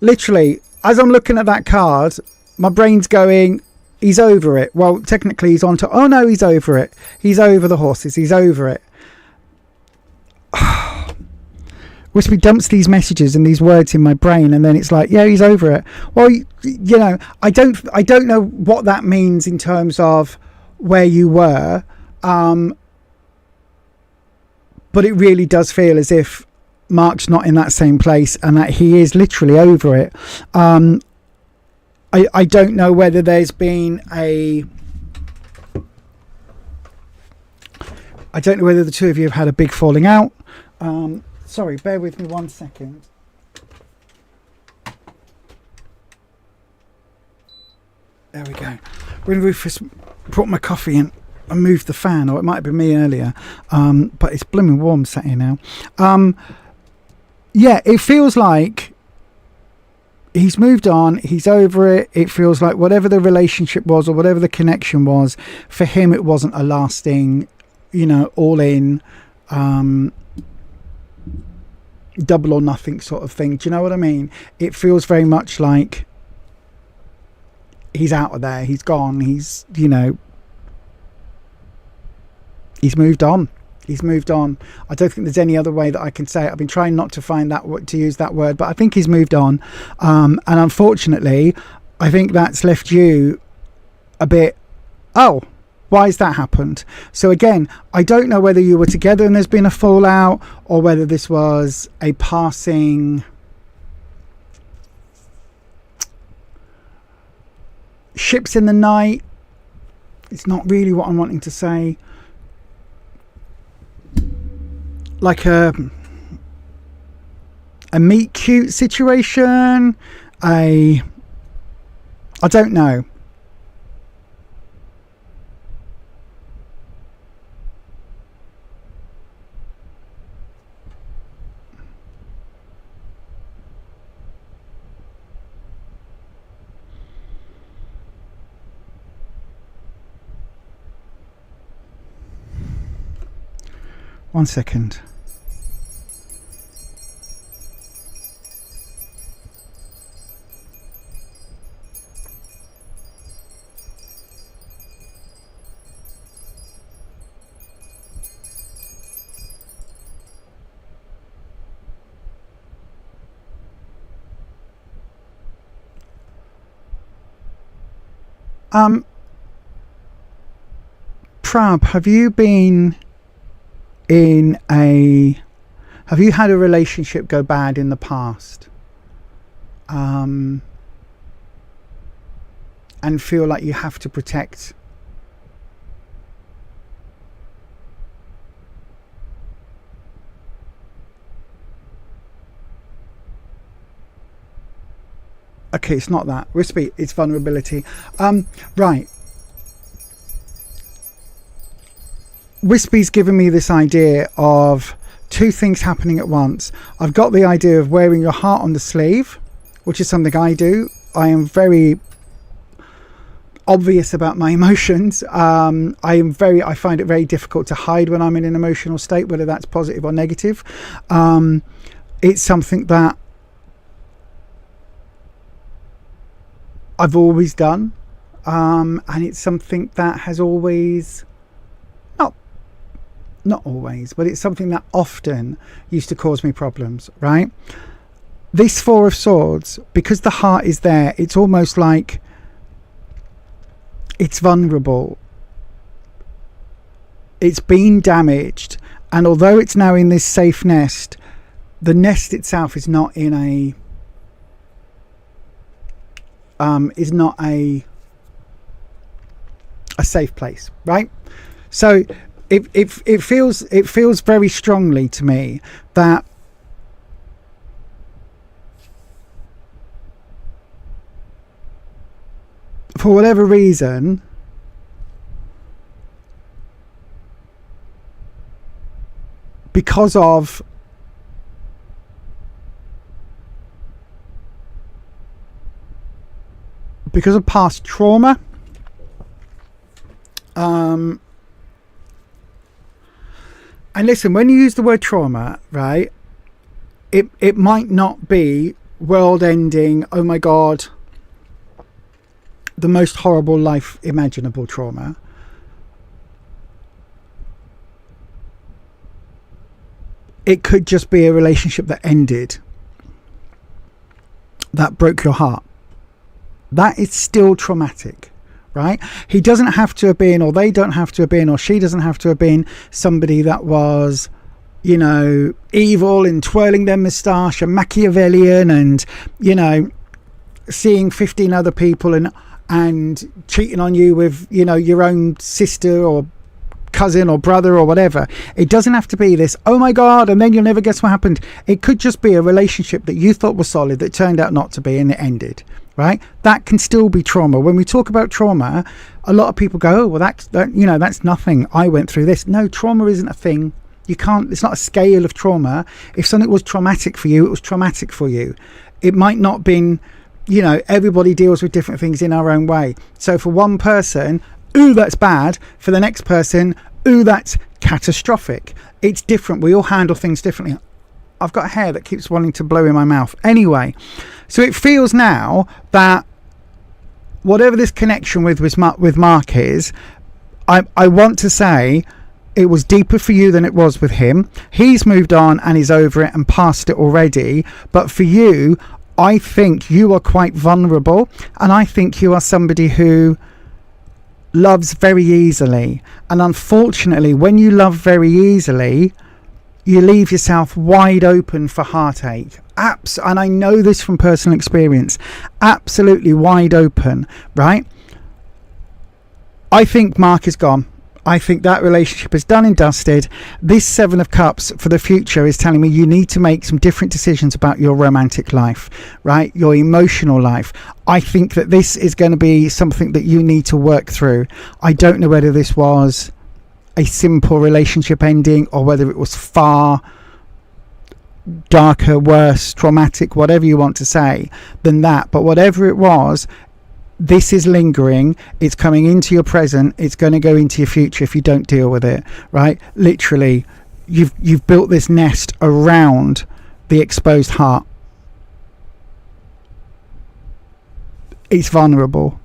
Literally, as I'm looking at that card, my brain's going, he's over it. Well, technically he's on to, oh no, he's over it. He's over the horses. He's over it. Wispy dumps these messages and these words in my brain, and then it's like, yeah, he's over it. Well, you know, I don't know what that means in terms of where you were, but it really does feel as if Mark's not in that same place and that he is literally over it. I don't know whether there's been I don't know whether the two of you have had a big falling out. Sorry, bear with me 1 second. There we go. When Rufus brought my coffee in, I moved the fan, or it might have been me earlier, but it's blooming warm sat here now. Yeah, it feels like he's moved on, he's over it. It feels like whatever the relationship was or whatever the connection was, for him it wasn't a lasting, you know, all in, double or nothing sort of thing. Do you know what I mean? It feels very much like he's out of there, he's gone, he's, you know, he's moved on. He's moved on. I don't think there's any other way that I can say it. I've been trying not to find that, to use that word, but I think he's moved on. And unfortunately, I think that's left you a bit, oh, why has that happened? So again, I don't know whether you were together and there's been a fallout, or whether this was a passing ships in the night. It's not really what I'm wanting to say. Like a meet cute situation. I don't know. One second. Prab, have you had a relationship go bad in the past, and feel like you have to protect okay, it's not that Wispy, it's vulnerability. Right, Wispy's given me this idea of two things happening at once. I've got the idea of wearing your heart on the sleeve, which is something I do. I am very obvious about my emotions. I find it very difficult to hide when I'm in an emotional state, whether that's positive or negative. It's something that I've always done, and it's something that has always, not always, but it's something that often used to cause me problems, right? This Four of Swords, because the heart is there, it's almost like it's vulnerable. It's been damaged, and although it's now in this safe nest, the nest itself is not in a safe place, right? So it feels very strongly to me that for whatever reason, because of past trauma, and listen, when you use the word trauma, right, it might not be world ending, oh my god, the most horrible life imaginable trauma. It could just be a relationship that ended, that broke your heart. That is still traumatic, right? He doesn't have to have been, or they don't have to have been, or she doesn't have to have been somebody that was, you know, evil and twirling their moustache and Machiavellian and, you know, seeing 15 other people and cheating on you with, you know, your own sister or cousin or brother or whatever. It doesn't have to be this, oh my god, and then you'll never guess what happened. It could just be a relationship that you thought was solid that turned out not to be, and it ended, right? That can still be trauma. When we talk about trauma, a lot of people go, oh well, that you know, that's nothing, I went through this. No, trauma isn't a thing. You can't, it's not a scale of trauma. If something was traumatic for you, it was traumatic for you. It might not been, you know, everybody deals with different things in our own way. So for one person, ooh, that's bad. For the next person, ooh, that's catastrophic. It's different. We all handle things differently. I've got hair that keeps wanting to blow in my mouth. Anyway, so it feels now that whatever this connection with Mark is, I want to say it was deeper for you than it was with him. He's moved on and he's over it and past it already. But for you, I think you are quite vulnerable, and I think you are somebody who loves very easily. And unfortunately, when you love very easily, you leave yourself wide open for heartache. And I know this from personal experience. Absolutely wide open, right? I think Mark is gone. I think that relationship is done and dusted. This 7 of Cups for the future is telling me you need to make some different decisions about your romantic life, right? Your emotional life. I think that this is going to be something that you need to work through. I don't know whether this was a simple relationship ending or whether it was far darker, worse, traumatic, whatever you want to say than that. But whatever it was, this is lingering. It's coming into your present. It's going to go into your future if you don't deal with it, right? Literally, you've built this nest around the exposed heart. It's vulnerable,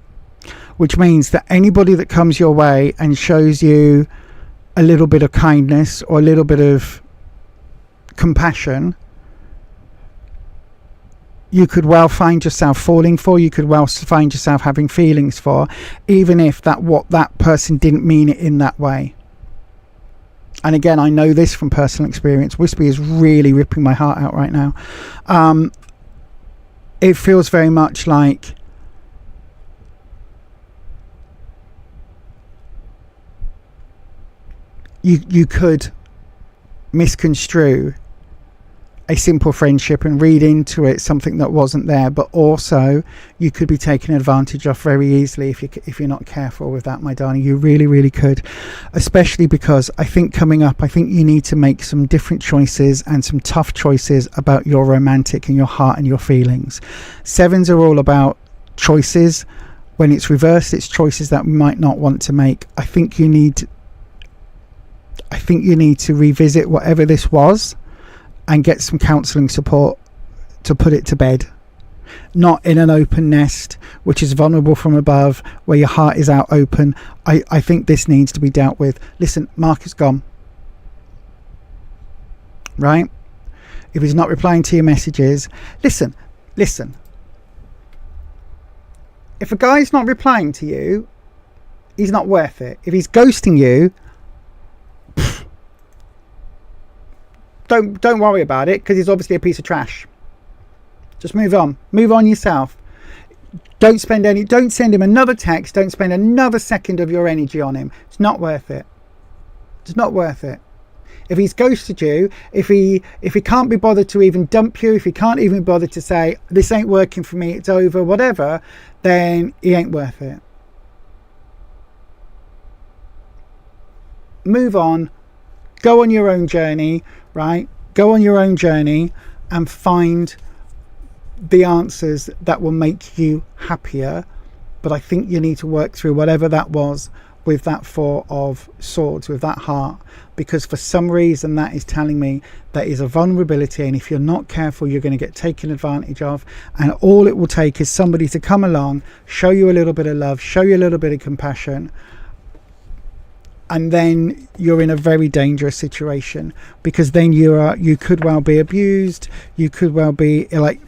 which means that anybody that comes your way and shows you a little bit of kindness or a little bit of compassion, you could well find yourself falling for, you could well find yourself having feelings for, even if that person didn't mean it in that way. And again, I know this from personal experience. Wispy is really ripping my heart out right now. It feels very much like you could misconstrue a simple friendship and read into it something that wasn't there, but also you could be taken advantage of very easily if you're not careful with that, my darling. You really, really could, especially because I think coming up, I think you need to make some different choices and some tough choices about your romantic and your heart and your feelings. 7s are all about choices. When it's reversed, it's choices that we might not want to make. I think you need to revisit whatever this was and get some counselling support to put it to bed. Not in an open nest, which is vulnerable from above, where your heart is out open. I think this needs to be dealt with. Listen, Mark is gone. Right? If he's not replying to your messages, listen. If a guy's not replying to you, he's not worth it. If he's ghosting you, don't worry about it, because he's obviously a piece of trash. Just move on yourself. Don't send him another text. Don't spend another second of your energy on him. It's not worth it. It's not worth it. if he's ghosted you, if he can't be bothered to even dump you, if he can't even bother to say, this ain't working for me, it's over, whatever, then he ain't worth it. Move on, go on your own journey, right? Go on your own journey and find the answers that will make you happier. But I think you need to work through whatever that was with that Four of Swords, with that heart, because for some reason that is telling me that is a vulnerability, and if you're not careful, you're going to get taken advantage of. And all it will take is somebody to come along, show you a little bit of love, show you a little bit of compassion, and then you're in a very dangerous situation, because then you could well be abused, you could well be like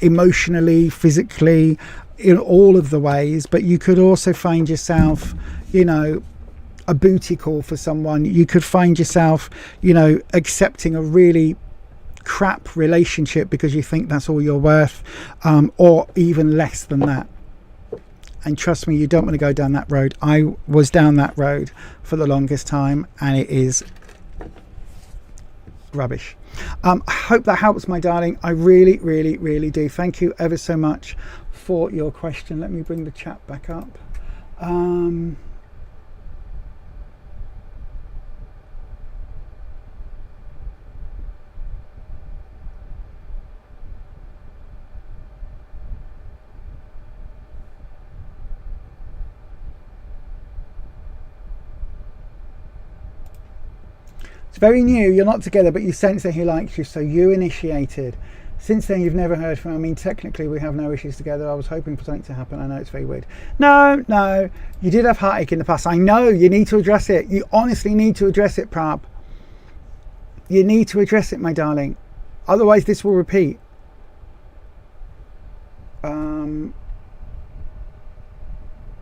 emotionally, physically, in all of the ways, but you could also find yourself, you know, a booty call for someone. You could find yourself, you know, accepting a really crap relationship because you think that's all you're worth, or even less than that. And trust me, you don't want to go down that road. I was down that road for the longest time, and it is rubbish. I hope that helps, my darling. I really, really, really do. Thank you ever so much for your question. Let me bring the chat back up. It's very new. You're not together, but you sense that he likes you, so you initiated. Since then, you've never heard from him. I mean, technically, we have no issues together. I was hoping for something to happen. I know it's very weird. No. You did have heartache in the past. I know. You need to address it. You honestly need to address it, Prab. You need to address it, my darling. Otherwise, this will repeat.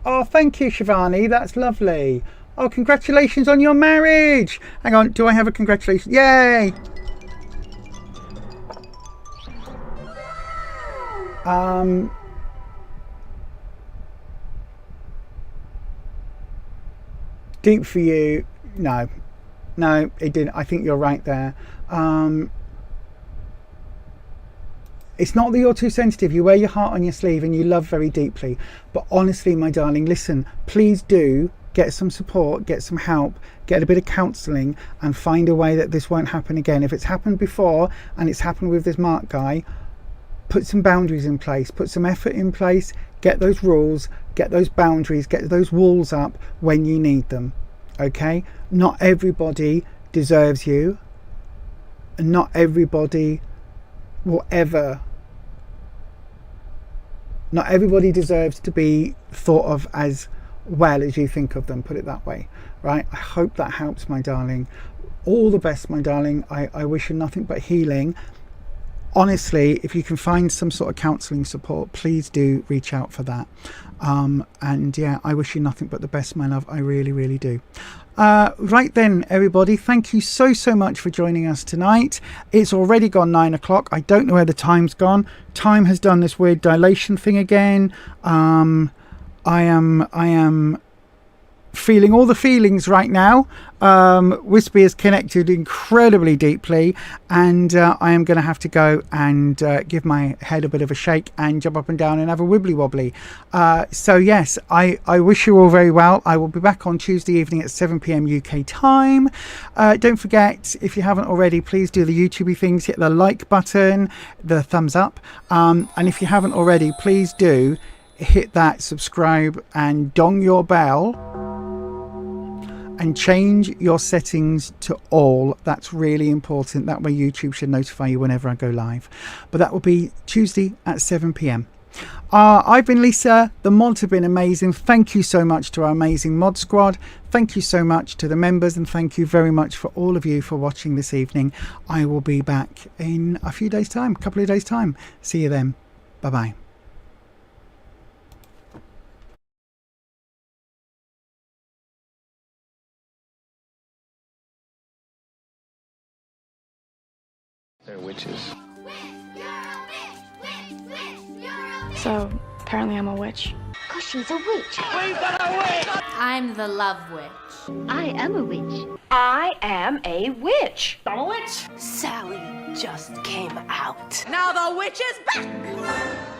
Oh, thank you, Shivani. That's lovely. Oh, congratulations on your marriage. Hang on. Do I have a congratulations? Yay. Deep for you. No, it didn't. I think you're right there. It's not that you're too sensitive. You wear your heart on your sleeve and you love very deeply. But honestly, my darling, listen, please do get some support, get some help, get a bit of counselling, and find a way that this won't happen again. If it's happened before and it's happened with this Mark guy, put some boundaries in place, put some effort in place, get those rules, get those boundaries, get those walls up when you need them. Okay? Not everybody deserves you, and not everybody will ever, not everybody deserves to be thought of as well as you think of them, put it that way, right? I hope that helps, my darling. All the best, my darling. I wish you nothing but healing. Honestly, if you can find some sort of counselling support, please do reach out for that. And yeah, I wish you nothing but the best, my love. I really, really do. Right then, everybody, thank you so much for joining us tonight. It's already gone 9 o'clock. I don't know where the time's gone. Time has done this weird dilation thing again. I am feeling all the feelings right now. Wispy is connected incredibly deeply, and I am going to have to go and give my head a bit of a shake and jump up and down and have a wibbly wobbly. So yes, I wish you all very well. I will be back on Tuesday evening at 7 p.m. UK time. Don't forget, if you haven't already, please do the YouTubey things, hit the like button, the thumbs up, and if you haven't already, please do hit that subscribe and dong your bell and change your settings to all. That's really important. That way YouTube should notify you whenever I go live. But that will be Tuesday at 7 p.m. I've been Lisa. The mods have been amazing. Thank you so much to our amazing mod squad. Thank you so much to the members, and thank you very much for all of you for watching this evening. I will be back in a few days time, a couple of days time. See you then. Bye bye. They're witches. So, apparently I'm a witch. Because she's a witch. I'm the love witch. I am a witch. I am a witch. I'm a witch. Sally just came out. Now the witch is back.